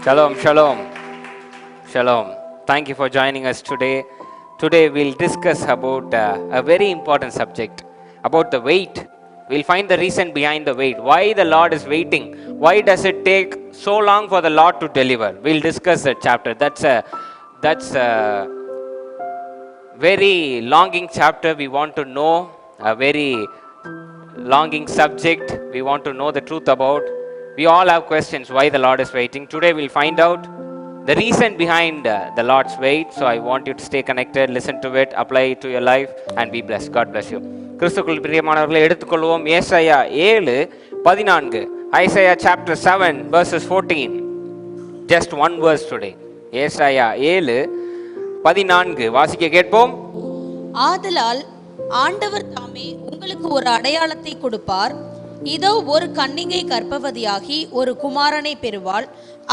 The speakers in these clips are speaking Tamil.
Shalom, shalom, shalom. Thank you for joining us today. Today we'll discuss about a very important subject, about the wait. We'll find the reason behind the wait. Why the Lord is waiting? Why does it take so long for the Lord to deliver? We'll discuss that chapter. That's a very longing chapter. We want to know a very longing subject. We want to know the truth about. We all have questions why the Lord is waiting. Today we'll find out the reason behind the Lord's wait. So I want you to stay connected, listen to it, apply it to your life and be blessed. God bless you. கிறிஸ்துக்குள் பிரியமானவர்களை எடுத்துக்கொள்வோம். ஏசாயா 7:14. Isaiah chapter 7 verses 14. Just one verse today. ஏசாயா 7:14 வாசிக்க கேட்போம். ஆதலால் ஆண்டவர் தாமே உங்களுக்கு ஒரு அடையாளத்தை கொடுப்பார். இதோ ஒரு கன்னிகை கர்ப்பவதியாகி ஒரு குமாரனை பெறுவாள்.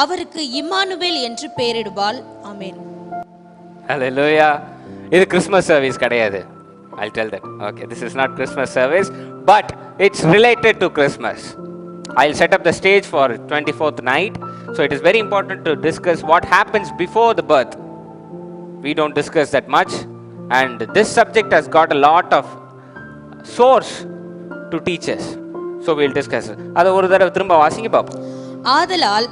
அவருக்கு இம்மானுவேல் என்று பெயரிடுவாள். ஆமென். Hallelujah. இது கிறிஸ்மஸ் சர்வீஸ் கிடையாது. I'll tell that. Okay, this is not Christmas service, but it's related to Christmas. I'll set up the stage for 24th night. So it is very important to discuss what happens before the birth. We don't discuss that much, and this subject has got a lot of source to teach us. So we'll discuss it. அது ஒரு தடவை திரும்ப வாசிங்க பாப்போம். ஆதலால்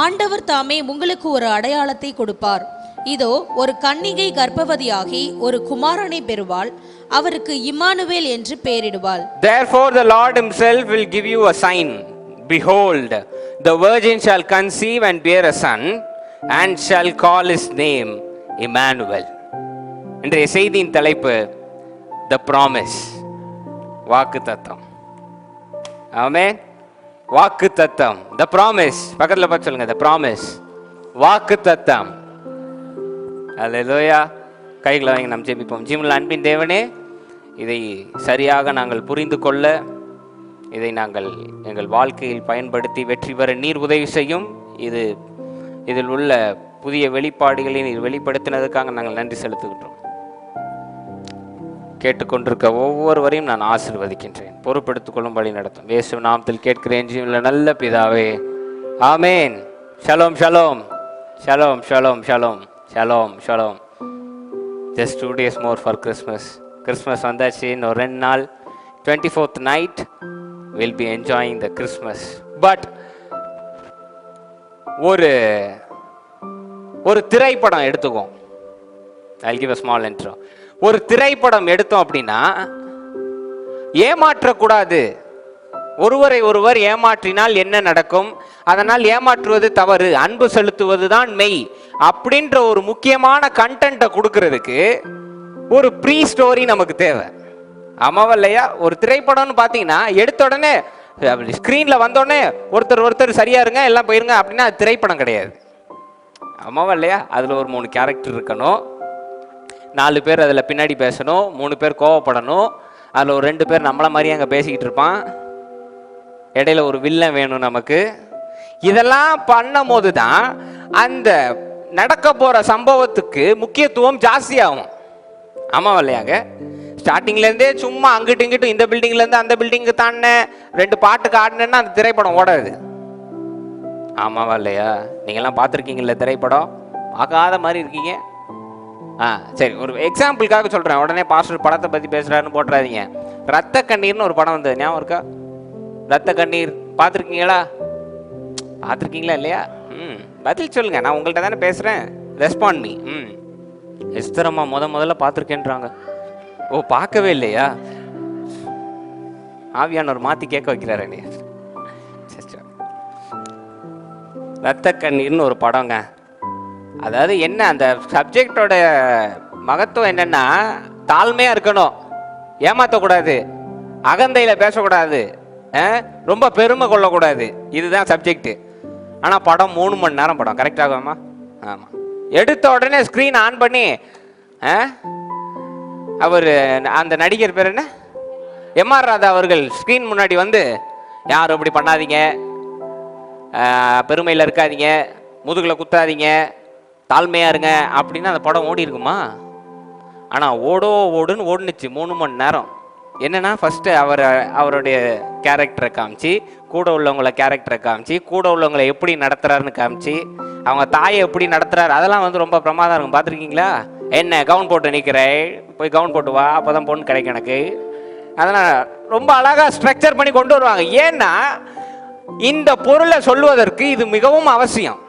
ஆண்டவர் தாமே உங்களுக்கு ஒரு அடையாளத்தை கொடுப்பார். இதோ ஒரு கன்னிகை கர்ப்பவதியாகி ஒரு குமாரனை பெறுவாள். அவருக்கு இம்மானுவேல் என்று பெயரிடுவாள். Therefore the Lord himself will give you a sign. Behold, the virgin shall conceive and bear a son, and shall call his name Emmanuel. இன்றைய செய்தியின் தலைப்பு the promise. வாக்குத்தத்தம். ஆமென். வாக்குத்தத்தம். the promise. பக்கத்துல பார்த்து சொல்லுங்க, the promise. வாக்குத்தத்தம். அல்லேலூயா. கைகளை வாங்கி நாம் ஜெபிப்போம். ஜீவனுள்ள அன்பின் தேவனே, இதை சரியாக நாங்கள் புரிந்து கொள்ள, இதை நாங்கள் எங்கள் வாழ்க்கையில் பயன்படுத்தி வெற்றி பெற நீர் உதவி செய்யும். இதில் உள்ள புதிய வெளிப்பாடுகளை நீர் வெளிப்படுத்தினதுக்காக நாங்கள் நன்றி செலுத்துகின்றோம். கேட்டுக்கொண்டிருக்க ஒவ்வொருவரையும் நான் ஆசீர்வதிக்கின்றேன். பொறுப்பெடுத்துக் கொள்ளும்படி நடத்தும். இயேசு நாமத்தில் கேட்கிறேன் ஜீவனுள்ள நல்ல பிதாவே, ஆமென். ஷலோம் ஷலோம் ஷலோம் ஷலோம் ஷலோம் ஷலோம் ஷலோம். Just 2 days more for Christmas. Christmas வந்தாச்சு. இன்னும் 2 நாள். 24th night we'll be enjoying the Christmas. But ஒரு திரைப்படம் எடுத்துக்கோம். I'll give a small intro. ஒரு திரைப்படம் எடுத்தோம் அப்படின்னா ஏமாற்றக்கூடாது. ஒருவரை ஒருவர் ஏமாற்றினால் என்ன நடக்கும்? அதனால் ஏமாற்றுவது தவறு, அன்பு செலுத்துவது தான் மெய் அப்படின்ற ஒரு முக்கியமான கண்டென்ட்டை கொடுக்கறதுக்கு ஒரு ப்ரீ ஸ்டோரி நமக்கு தேவை. ஆமாவா இல்லையா? ஒரு திரைப்படம்னு பார்த்தீங்கன்னா எடுத்த உடனே ஸ்க்ரீனில் வந்தோடனே ஒருத்தர் சரியா இருங்க எல்லாம் போயிருங்க அப்படின்னா அது திரைப்படம் கிடையாது. ஆமாவா இல்லையா? அதில் ஒரு 3 கேரக்டர் இருக்கணும், 4 பேர் அதில் பின்னாடி பேசணும், 3 பேர் கோவப்படணும், அதில் ஒரு 2 பேர் நம்மளை மாதிரியே அங்கே பேசிக்கிட்டு இருப்பான், இடையில ஒரு வில்லன் வேணும் நமக்கு. இதெல்லாம் பண்ணும் போது தான் அந்த நடக்க போகிற சம்பவத்துக்கு முக்கியத்துவம் ஜாஸ்தியாகும். ஆமாவா இல்லையாங்க? ஸ்டார்டிங்லேருந்தே சும்மா அங்கிட்டு இங்கிட்டும் இந்த பில்டிங்லேருந்து அந்த பில்டிங்கு தானே 2 பாட்டுக்கு ஆடினேன்னா அந்த திரைப்படம் ஓடாது. ஆமாவா இல்லையா? நீங்கள்லாம் பார்த்துருக்கீங்களா திரைப்படம்? பார்க்காத மாதிரி இருக்கீங்க. சரி, ஒரு எக்ஸாம்பிளுக்காக சொல்கிறேன். உடனே பாஸ்டர் படத்தை பற்றி பேசுகிறாருன்னு போட்டுறாதீங்க. ரத்த கண்ணீர்னு ஒரு படம் வந்தது, ஞாபகம் இருக்கா? ரத்த கண்ணீர் பார்த்துருக்கீங்களா? பார்த்துருக்கீங்களா இல்லையா? பதில் சொல்லுங்க, நான் உங்கள்கிட்ட தானே பேசுகிறேன். Respond me. எஸ்தரம்மா முதல்ல பார்த்துருக்கேன்றாங்க. ஓ, பார்க்கவே இல்லையா? ஆவியானவர் மாற்றி கேட்க வைக்கிறாரு நீ. ரத்த கண்ணீர்னு ஒரு படங்க. அதாவது என்ன, அந்த சப்ஜெக்டோட மகத்துவம் என்னன்னா, தாழ்மையாக இருக்கணும், ஏமாற்றக்கூடாது, அகந்தையில் பேசக்கூடாது, ரொம்ப பெருமை கொள்ளக்கூடாது. இதுதான் சப்ஜெக்ட். ஆனால் படம் 3 மணி நேரம் படம். கரெக்டாகுமா? ஆமாம். எடுத்த உடனே ஸ்க்ரீன் ஆன் பண்ணி அவர் அந்த நடிகர் பேர் என்ன, எம்ஆர் ராதா அவர்கள் ஸ்க்ரீன் முன்னாடி வந்து, யாரும் இப்படி பண்ணாதீங்க, பெருமையில் இருக்காதீங்க, முதுகில் குத்தாதீங்க, தாழ்மையாக இருங்க அப்படின்னு அந்த படம் ஓடி இருக்குமா? ஆனால் ஓடுன்னு ஓடுனுச்சு 3 மணி நேரம். என்னன்னா ஃபர்ஸ்ட் அவருடைய கேரக்டரை காமிச்சு, கூட உள்ளவங்கள கேரக்டரை காமிச்சு, கூட உள்ளவங்களை எப்படி நடத்துறாருன்னு காமிச்சு, அவங்க தாயை எப்படி நடத்துறாரு, அதெல்லாம் வந்து ரொம்ப பிரமாதம் இருக்கும். பார்த்துருக்கீங்களா? என்ன கவுன் போட்டு நிற்கிறேன், போய் கவுன் போட்டு வா, அப்போதான் பொண்ணு கிடைக்கும் எனக்கு. அதெல்லாம் ரொம்ப அழகா ஸ்ட்ரக்சர் பண்ணி கொண்டு வருவாங்க. ஏன்னா இந்த பொருளை சொல்லுவதற்கு இது மிகவும் அவசியம்.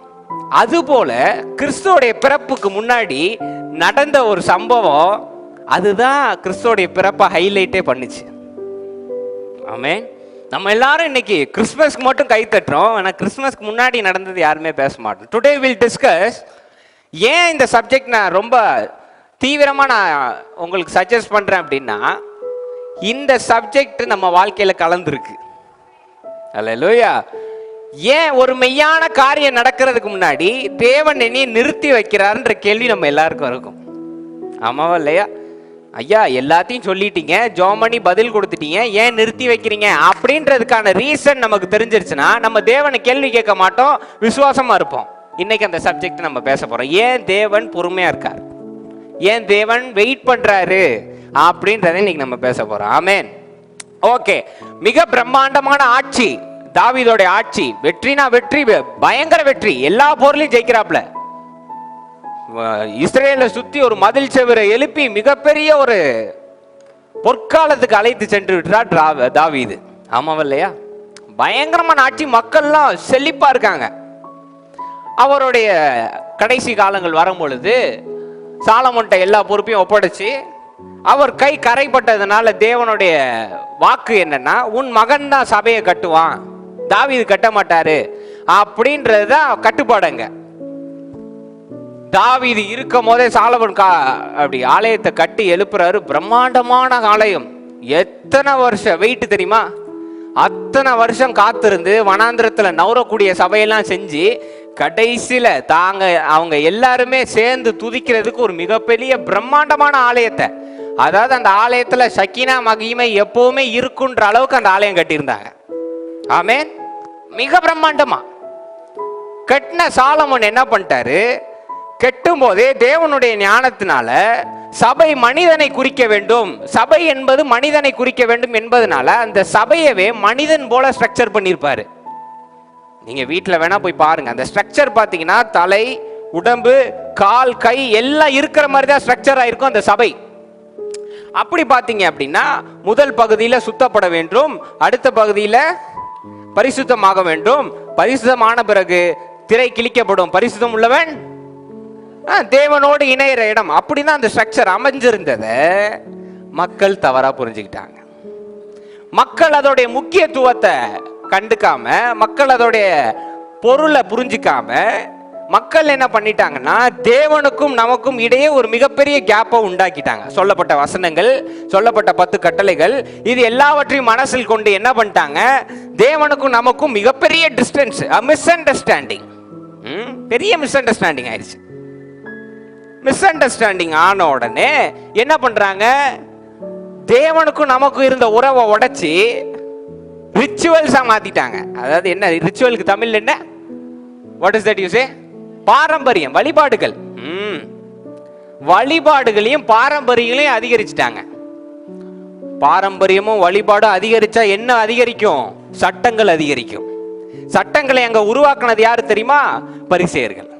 அதுபோல கிறிஸ்துவோடைய பிறப்புக்கு முன்னாடி நடந்த ஒரு சம்பவம், அதுதான் கிறிஸ்துவோடைய பிறப்பை ஹைலைட்டே பண்ணுச்சு. ஆமென். நம்ம எல்லாரும் இன்னைக்கு கிறிஸ்மஸ்க்கு மட்டும் கை தட்டுறோம், ஆனால் கிறிஸ்மஸ்க்கு முன்னாடி நடந்தது யாருமே பேச மாட்டோம். Today will discuss. ஏன் இந்த சப்ஜெக்ட் நான் ரொம்ப தீவிரமாக நான் உங்களுக்கு சஜஸ்ட் பண்ணுறேன் அப்படின்னா, இந்த சப்ஜெக்ட் நம்ம வாழ்க்கையில் கலந்துருக்கு. அல்லேலூயா. ஏன் ஒரு மெய்யான காரியம் நடக்கிறதுக்கு முன்னாடி தேவன் என்னைய நிறுத்தி வைக்கிறாருன்ற கேள்வி நம்ம எல்லாருக்கும் இருக்கும். ஆமாவா இல்லையா? ஐயா எல்லாத்தையும் சொல்லிட்டீங்க, ஜோமணி பதில் கொடுத்துட்டீங்க, ஏன் நிறுத்தி வைக்கிறீங்க அப்படின்றதுக்கான ரீசன் நமக்கு தெரிஞ்சிருச்சுன்னா நம்ம தேவனை கேள்வி கேட்க மாட்டோம், விசுவாசமா இருப்போம். இன்னைக்கு அந்த சப்ஜெக்ட் நம்ம பேச போறோம். ஏன் தேவன் பொறுமையா இருக்கார், ஏன் தேவன் வெயிட் பண்றாரு அப்படின்றத இன்னைக்கு நம்ம பேச போறோம். ஆமென். ஓகே. மிக பிரம்மாண்டமான ஆட்சி தாவீதோட ஆட்சி. வெற்றினா வெற்றி, பயங்கர வெற்றி, எல்லா போர்லையும் ஜெயிக்கிறாப்ல. இஸ்ரேலை சுத்தி ஒரு மதில் செவரை எழுப்பி மிகப்பெரிய ஒரு பொற்காலத்துக்கு அழைத்து சென்று விட்டார் தாவீது. ஆமாவா இல்லையா? பயங்கரமான ஆட்சி, மக்கள்லாம் செழிப்பா இருக்காங்க. அவருடைய கடைசி காலங்கள் வரும் பொழுது சாலமோன்ட்ட எல்லா பொறுப்பையும் ஒப்படைச்சு, அவர் கை கரைப்பட்டதுனால தேவனுடைய வாக்கு என்னன்னா, உன் மகன் தான் சபையை கட்டுவான், தாவீது கட்ட மாட்டாரு அப்படின்றதுதான் கட்டுப்பாடுங்க. தாவீது இருக்கும் போதே சாலமோன் அப்படி ஆலயத்தை கட்டி எழுப்புறாரு. பிரம்மாண்டமான ஆலயம். எத்தனை வருஷம் வெயிட் தெரியுமா? அத்தனை வருஷம் காத்திருந்து வனாந்திரத்துல நவரக்கூடிய சபையெல்லாம் செஞ்சு கடைசியில அவங்க எல்லாருமே சேர்ந்து துதிக்கிறதுக்கு ஒரு மிகப்பெரிய பிரம்மாண்டமான ஆலயத்தை, அதாவது அந்த ஆலயத்துல சக்கீனா மகிமை எப்பவுமே இருக்குன்ற அளவுக்கு அந்த ஆலயம் கட்டியிருந்தாங்க. ஆமென். மிக பிரம்மாண்டமா கட்டின சாலமோன் என்ன பண்ணிட்டாரு, கெட்டும் போதே தேவனுடைய ஞானத்தினால சபை மனிதனை குறிக்க வேண்டும், சபை என்பது மனிதனை குறிக்க வேண்டும் என்பதனால அந்த சபையவே மனிதன் போல ஸ்ட்ரக்சர் பண்ணியிருப்பாரு. நீங்க வீட்டில் வேணா போய் பாருங்க, அந்த ஸ்ட்ரக்சர் பார்த்தீங்கன்னா தலை, உடம்பு, கால், கை எல்லாம் இருக்கிற மாதிரி தான் ஸ்ட்ரக்சர் ஆயிருக்கும் அந்த சபை. அப்படி பார்த்தீங்க அப்படின்னா முதல் பகுதியில் சுத்தப்பட வேண்டும், அடுத்த பகுதியில் பரிசுத்தமாக வேண்டும், பரிசுத்தமான பிறகு திரை கிழிக்கப்படும், பரிசுத்தம் உள்ளவன் தேவனோடு இணையிற இடம். அப்படிதான் அந்த ஸ்ட்ரக்சர் அமைஞ்சிருந்தத மக்கள் தவறா புரிஞ்சுக்கிட்டாங்க. மக்கள் அதோடைய முக்கியத்துவத்தை கண்டுக்காம, மக்கள் அதோடைய பொருளை புரிஞ்சுக்காம, மக்கள் என்ன பண்ணிட்டாங்கன்னா தேவனுக்கும் நமக்கும் இடையே ஒரு மிகப்பெரிய கேப்பை உண்டாக்கிட்டாங்க. சொல்லப்பட்ட வசனங்கள், சொல்லப்பட்ட 10 கட்டளைகள், இது எல்லாவற்றையும் மனசில் கொண்டு என்ன பண்ணிட்டாங்க, தேவனுக்கும் நமக்கும் மிகப்பெரிய டிஸ்டன்ஸ், மிஸ் அண்டர்ஸ்டாண்டிங், பெரிய மிஸ் அண்டர்ஸ்டாண்டிங் ஆயிடுச்சு. மிஸ் அண்டர்ஸ்டாண்டிங் ஆன உடனே என்ன பண்றாங்க, தேவனுக்கும் நமக்கும் இருந்த உறவை உடைச்சி ரிச்சுவல்ஸா மாத்திட்டாங்க. அதாவது என்ன ரிச்சுவலுக்கு தமிழ் என்ன? What is that you say? பாரம்பரியம், வழிபாடுகள். வழிபாடுகளையும் பாரம்பரியங்களையும் அதிகரிச்சுட்டாங்க. பாரம்பரியமும் வழிபாடும் அதிகரிச்சா என்ன அதிகரிக்கும்? சட்டங்கள் அதிகரிக்கும். சட்டங்களை அங்க உருவாக்குனது யாரு தெரியுமா? பரிசேயர்கள்.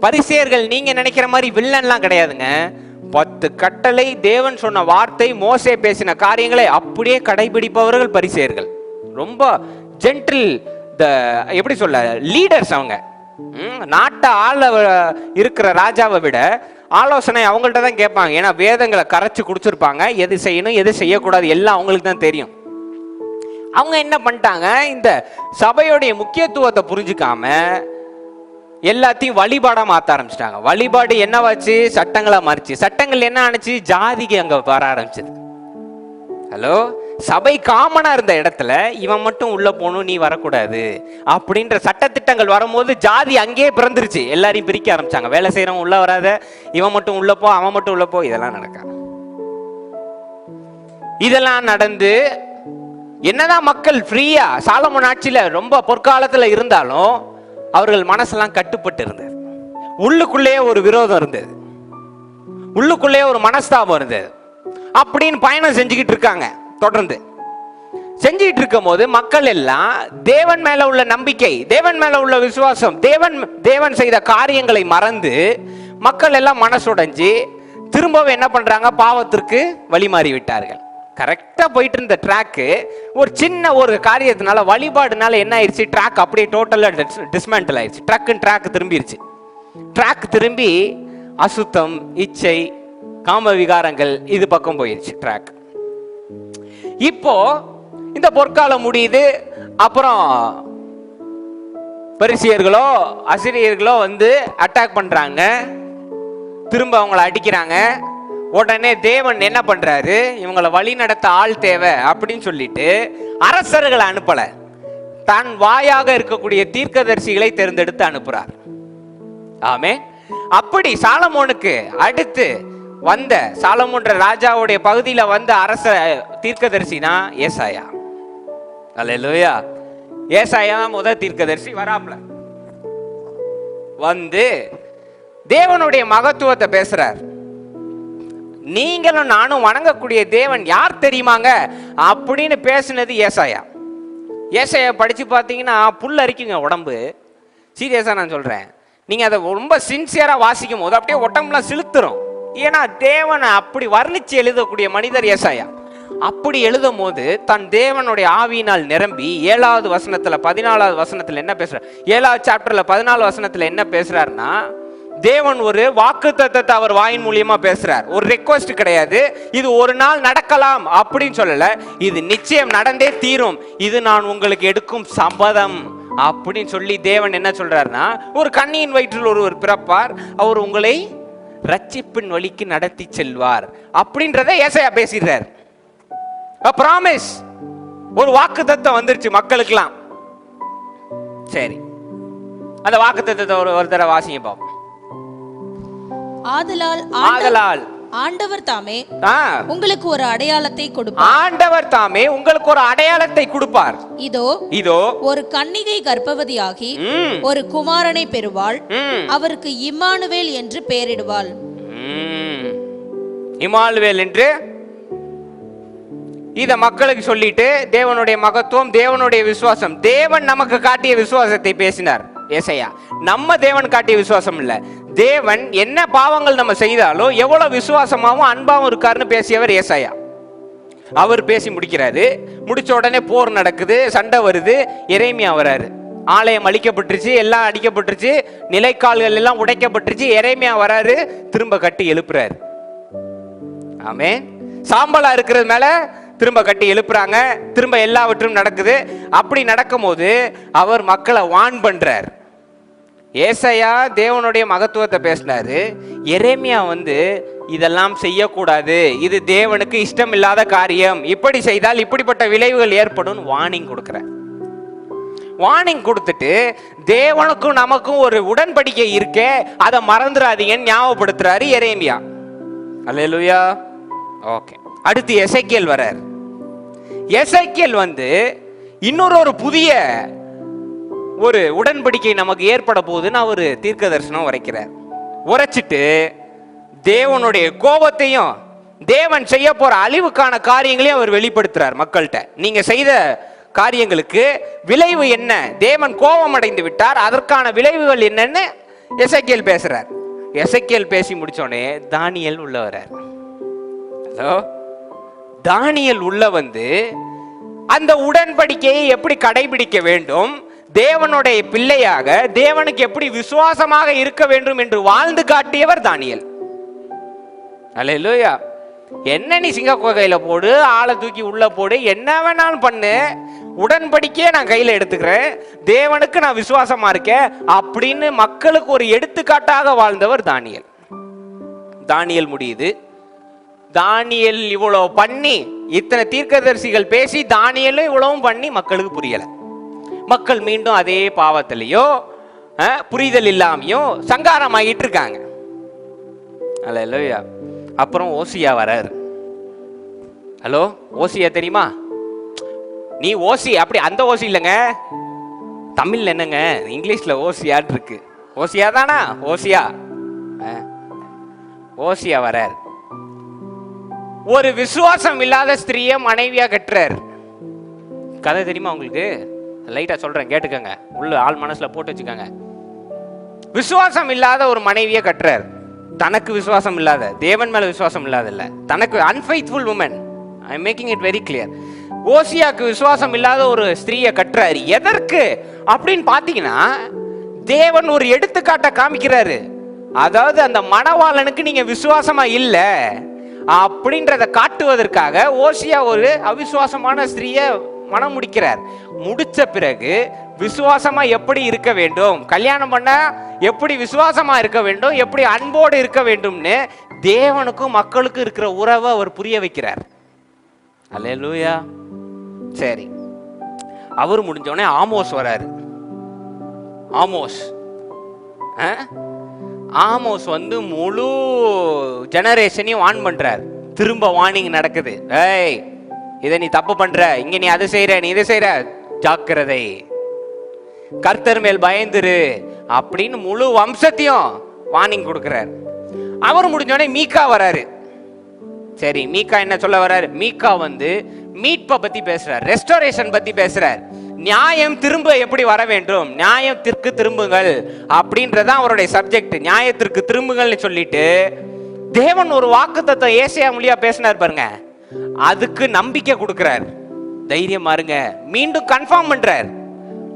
பரிசேயர்கள் நீங்க நினைக்கிற மாதிரி வில்லன்லாம் கிடையாதுங்க. 10 கட்டளை, தேவன் சொன்ன வார்த்தை, மோசே பேசின காரியங்களை அப்படியே கடைபிடிப்பவர்கள் பரிசேயர்கள். ரொம்ப ஜென்டில், எப்படி சொல்ல, லீடர்ஸ் அவங்க. நாட்டை ஆள இருக்கிற ராஜாவை விட ஆலோசனை அவங்கள்ட்ட தான் கேட்பாங்க. ஏன்னா வேதங்களை கரைச்சு குடிச்சிருப்பாங்க, எது செய்யணும் எது செய்யக்கூடாது எல்லாம் அவங்களுக்கு தான் தெரியும். அவங்க என்ன பண்ணிட்டாங்க, இந்த சபையோடைய முக்கியத்துவத்தை புரிஞ்சுக்காம எல்லாத்தையும் வழிபாடா மாத்த ஆரம்பிச்சிட்டாங்க. வழிபாடு என்னவாச்சு? சட்டங்களா மாறிச்சு. சட்டங்கள் என்ன ஆனிச்சு? ஜாதிக்கு அங்க வர ஆரம்பிச்சது. ஹலோ, சபை காமனா இருந்த இடத்துல இவன் மட்டும் உள்ள போகணும், நீ வரக்கூடாது அப்படின்ற சட்டத்திட்டங்கள் வரும்போது ஜாதி அங்கேயே பிறந்துருச்சு. எல்லாரையும் பிரிக்க ஆரம்பிச்சாங்க. வேலை செய்யறவன் உள்ள வராத, இவன் மட்டும் உள்ள போ, அவன் மட்டும் உள்ள போ, இதெல்லாம் நடக்க. இதெல்லாம் நடந்து என்னதான் மக்கள் ஃப்ரீயா சாலமோன் ஆட்சியில ரொம்ப பொற்காலத்துல இருந்தாலும் அவர்கள் மனசெல்லாம் கட்டுப்பட்டு இருந்தது. உள்ளுக்குள்ளேயே ஒரு விரோதம் இருந்தது, உள்ளுக்குள்ளேயே ஒரு மனஸ்தாபம் இருந்தது. அப்படின்னு பயணம் செஞ்சுக்கிட்டு இருக்காங்க. தொடர்ந்து செஞ்சுக்கிட்டு இருக்கும் போது மக்கள் எல்லாம் தேவன் மேல உள்ள நம்பிக்கை, தேவன் மேல உள்ள விசுவாசம், தேவன் செய்த காரியங்களை மறந்து மக்கள் எல்லாம் மனசுடைஞ்சு திரும்பவும் என்ன பண்றாங்க, பாவத்திற்கு வழி மாறி விட்டார்கள். கரெக்டா போயிட்டு இருந்த ட்ராக்கு ஒரு சின்ன ஒரு காரியத்தினால, வழிபாடுனால என்ன ஆயிடுச்சு, ட்ராக் அப்படியே டோட்டலா டிஸ்மேண்டில் ஆயிடுச்சு. ட்ராக் திரும்பிடுச்சு. ட்ராக் திரும்பி அசுத்தம், இச்சை, காம விகாரங்கள் இது பக்கம் போயிடுச்சு ட்ராக். இப்போ இந்த பொற்காலம் முடியுது. அப்புறம் பரிசியர்களோ அசிரியர்களோ வந்து அட்டாக் பண்றாங்க, திரும்ப அவங்கள அடிக்கிறாங்க. உடனே தேவன் என்ன பண்றாரு, இவங்களை வழி நடத்த ஆள் தேவை அப்படின்னு சொல்லிட்டு அரசர்களை அனுப்பல, தன் வாயாக இருக்கக்கூடிய தீர்க்கதரிசிகளை தேர்ந்தெடுத்து அனுப்புறார். ஆமே. அப்படி சாலமோனுக்கு அடுத்து வந்த, சாலமோன்ற ராஜாவுடைய பகுதியில வந்த அரச தீர்க்கதரிசினா ஏசாயா. அல்லேலூயா. ஏசாயா முதல் தீர்க்கதரிசி வராப்ல வந்து தேவனுடைய மகத்துவத்தை பேசுறார். நீங்களும் நானும் வணங்கக்கூடிய தேவன் யார் தெரியுமாங்க அப்படின்னு பேசுனது ஏசாயா. ஏசாயா படிச்சு பார்த்தீங்கன்னா புல் அரிக்குங்க உடம்பு. சீரியஸா நான் சொல்றேன், நீங்க அதை ரொம்ப சின்சியரா வாசிக்கும் போது அப்படியே உடம்புலாம் சிலுத்துரும். ஏன்னா தேவனை அப்படி வர்ணிச்சு எழுதக்கூடிய மனிதர் ஏசாயா. அப்படி எழுதும் போது தன் தேவனுடைய ஆவியினால் நிரம்பி 7வது வசனத்துல 14வது வசனத்துல என்ன பேசுறார், 7வது சாப்டர்ல 14 வசனத்துல என்ன பேசுறாருன்னா, தேவன் ஒரு வாக்குத்தத்தத்தை அவர் வாயின் மூலியமா பேசுறார். ஒரு ரெக்வஸ்ட் கிடையாது, இது ஒரு நாள் நடக்கலாம் அப்படின்னு சொல்லல, இது நிச்சயம் நடந்தே தீரும், இது நான் உங்களுக்கு எடுக்கும் சபதம் அப்படின்னு சொல்லி தேவன் என்ன சொல்றாருன்னா, ஒரு கன்னியின் வயிற்றில் ஒருவர் பிறப்பார், அவர் உங்களை ரட்சிப்பின் வழிக்கு நடத்தி செல்வார் அப்படின்றத ஏசாயா பேசிடுறார். ப்ராமிஸ், ஒரு வாக்குத்தத்தம் வந்துருச்சு மக்களுக்கெல்லாம். சரி, அந்த வாக்குத்தத்தத்தை ஒரு தடவை வாசிங்க பாப்போம். ஆதலால் ஆண்டவர் தாமே உங்களுக்கு ஒரு அடையாளத்தை கொடுப்பார். ஆண்டவர் தாமே உங்களுக்கு ஒரு அடையாளத்தை கொடுப்பார். இதோ ஒரு கன்னிகை கர்ப்பவதியாகி ஒரு குமாரனை பெறுவாள், அவருக்கு இம்மானுவேல் என்று பெயரிடுவாள். இம்மானுவேல் என்று இத மக்களுக்கு சொல்லிட்டு தேவனுடைய மகத்துவம், தேவனுடைய விசுவாசம், தேவன் நமக்கு காட்டிய விசுவாசத்தை பேசினார் ஏசாயா. நம்ம தேவன் காட்டிய விசுவாசம் இல்ல, தேவன் என்ன பாவங்கள் நம்ம செய்தாலும் எவ்வளவு விசுவாசமாவும் அன்பாவும் இருக்காருன்னு பேசியவர் ஏசாயா. அவர் பேசி முடிக்கிறாரு. முடிச்ச உடனே போர் நடக்குது, சண்டை வருது, எரேமியா வராரு. ஆலயம் அழிக்கப்பட்டுருச்சு, எல்லாம் அடிக்கப்பட்டுருச்சு, நிலைக்கால்கள் எல்லாம் உடைக்கப்பட்டுருச்சு. எரேமியா வராரு, திரும்ப கட்டி எழுப்புறாரு. ஆமே. சாம்பலா இருக்கிறது மேல திரும்ப கட்டி எழுப்புறாங்க, திரும்ப எல்லாவற்றும் நடக்குது. அப்படி நடக்கும் போது அவர் மக்களை வான் பண்றார். ஏசாயா தேவனுடைய மகத்துவத்தை பேசினாரு, எரேமியா வந்து இதெல்லாம் செய்யக்கூடாது, இது தேவனுக்கு இஷ்டம் இல்லாத காரியம், இப்படி செய்தால் இப்படிப்பட்ட விளைவுகள் ஏற்படும் வார்னிங் கொடுக்கிறார். வார்னிங் கொடுத்துட்டு தேவனுக்கும் நமக்கும் ஒரு உடன்படிக்கை இருக்கே, அதை மறந்துடாதீங்கன்னு ஞாபகப்படுத்துறாரு எரேமியா. அல்லேலூயா. ஓகே. அடுத்து எசேக்கியேல் வரார். எசேக்கியேல் வந்து இன்னொரு புதிய ஒரு உடன்படிக்கை நமக்கு ஏற்பட போகுதுன்னு அவர் தீர்க்க தரிசனம் உரைக்கிறார். உரைச்சிட்டு தேவனுடைய கோபத்தையும் தேவன் செய்ய போற அழிவுக்கான காரியங்களையும் அவர் வெளிப்படுத்துறார் மக்கள்கிட்ட. நீங்க செய்த காரியங்களுக்கு விளைவு என்ன, தேவன் கோபம் அடைந்து விட்டார், அதற்கான விளைவுகள் என்னன்னு எசேக்கியேல் பேசுறார். எசேக்கியேல் பேசி முடிச்சோடனே தானியேல் உள்ள வரார். தானியேல் உள்ள வந்து அந்த உடன்படிக்கையை எப்படி கடைபிடிக்க வேண்டும், தேவனுடைய பிள்ளையாக தேவனுக்கு எப்படி விசுவாசமாக இருக்க வேண்டும் என்று வாழ்ந்து காட்டியவர் தானியேல். அல்லேலூயா. என்ன நீ சிங்க கையில போடு, ஆளை தூக்கி உள்ள போடு, என்ன வேணாலும் பண்ணு, உடன்படிக்கையே நான் கையில எடுத்துக்கிறேன், தேவனுக்கு நான் விசுவாசமா இருக்கேன் அப்படின்னு மக்களுக்கு ஒரு எடுத்துக்காட்டாக வாழ்ந்தவர் தானியேல். தானியேல் முடியுது. தானியேல் இவ்வளவு பண்ணி, இத்தனை தீர்க்கதரிசிகள் பேசி தானியேலும் இவ்வளவும் பண்ணி மக்களுக்கு புரியல. மக்கள் மீண்டும் அதே பாவத்திலேயோ புரிதல் இல்லாமையோ சங்காரம் ஆகிட்டு இருக்காங்க. அல்லேலூயா. அப்புறம் ஓசியா வராரு. ஹலோ, ஓசியா தெரியுமா? நீ ஓசி அப்படி அந்த ஓசி இல்லைங்க, தமிழ்ல என்னங்க, இங்கிலீஷ்ல ஓசியான் இருக்கு. ஓசியா தானா? ஓசியா. ஓசியா வரார். ஒரு விசுவாசம் இல்லாத ஸ்திரீய மனைவியா கட்டுறார். கதை தெரியுமா உங்களுக்கு? லைட்டா சொல்றேன், கேட்டுக்கங்க, உள்ள ஆள் மனசுல போட்டு வச்சுக்கோங்க. விசுவாசம் இல்லாத ஒரு மனைவியை கட்டுறார். தனக்கு விசுவாசம் இல்லாத, தேவன் மேல விசுவாசம் இல்லாத இல்ல, தனக்கு unfaithful woman. I am making it very clear. ஓசியாக்கு விசுவாசம் இல்லாத ஒரு ஸ்திரீயை கட்டுறாரு. எதற்கு அப்படின்னு பாத்தீங்கன்னா, தேவன் ஒரு எடுத்துக்காட்ட காமிக்கிறாரு. அதாவது அந்த மணவாளனுக்கு நீங்க விசுவாசமா இல்ல அப்படின்றத காட்டுவதற்காக ஓசியா ஒரு அவிசுவாசமான ஸ்திரீய மனம் முடிக்கிறார். முடிச்ச பிறகு விசுவாசமா எப்படி இருக்க வேண்டும், கல்யாணம் பண்ண எப்படி விசுவாசமா இருக்க வேண்டும், எப்படி அன்போடு இருக்க வேண்டும்னு தேவனுக்கும் மக்களுக்கும் இருக்கிற உறவை அவர் புரிய வைக்கிறார். அல்லேலூயா. சரி, அவர் முடிஞ்சோடனே ஆமோஸ் வராரு. ஆமோஸ் வந்து முழு ஜெனரேஷனையும் வார்ன் பண்றார். திரும்ப வார்னிங் நடக்குது. ஏய், இதை நீ தப்பு பண்ற, இங்க நீ அதை செய்யற, நீ இதை செய்யற, ஜாக்கிரதை, கர்த்தர் மேல் பயந்துரு அப்படின்னு முழு வம்சத்தையும் வார்னிங் கொடுக்கிறார். அவர் முடிஞ்சோடனே மீகா வராரு. சரி, மீகா என்ன சொல்ல வர்றாரு? மீகா வந்து மீட்பை பத்தி பேசுறார், ரெஸ்டோரேஷன் பத்தி பேசுறார். நியாயம் திரும்ப எப்படி வர வேண்டும், நியாயத்திற்கு திரும்புங்கள் அப்படின்றதான் அவருடைய சப்ஜெக்ட். நியாயத்திற்கு திரும்புங்கள்னு சொல்லிட்டு தேவன் ஒரு வாக்குத்தத்தம் ஏசாயா மூலியா பேசினார் பாருங்க, அதுக்கு நம்பிக்கை கொடுக்கிறார். தைரியமா இருங்க, மீண்டும் கன்ஃபார்ம் பண்றார்.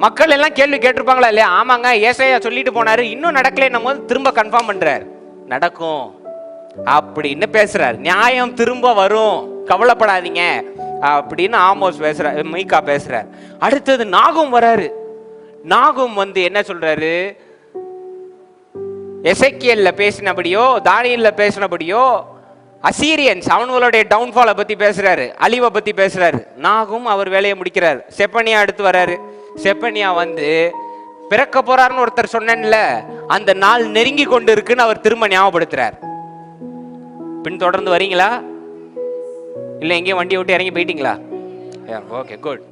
மக்கள் எல்லாம் கேள்வி கேட்டிருப்பாங்களா இல்லையா? ஆமாங்க, ஏசாயா சொல்லிட்டு போனாரு, இன்னும் நடக்கலைன்னும் போது திரும்ப கன்ஃபார்ம் பண்றார், நடக்கும் அப்படின்னு பேசுறார். நியாயம் திரும்ப வரும், கவலைப்படாதீங்க அப்படின்னு ஆமோஸ் பேசுறார், மீகா பேசுறார். அடுத்தது நாகும் வராரு. நாகும் வந்து என்ன சொல்றாரு? எசேக்கியேல்ல பேசினபடியோ தானியேல்ல பேசினபடியோ அசீரியன்ஸ் அவங்களுடைய டவுன்ஃபாலை பத்தி பேசுறாரு, அழிவை பத்தி பேசுறாரு. நாகும் அவர் வேலையை முடிக்கிறார். செப்பனியா அடுத்து வராரு. செப்பனியா வந்து பிறக்க போறாருன்னு ஒருத்தர் சொன்னேன்ல, அந்த நாள் நெருங்கி கொண்டு இருக்குன்னு அவர் திரும்ப ஞாபகப்படுத்துறார். பின் தொடர்ந்து வரீங்களா? இல்ல எங்கேயும் வண்டியை விட்டு இறங்கி போயிட்டீங்களா? Okay, good.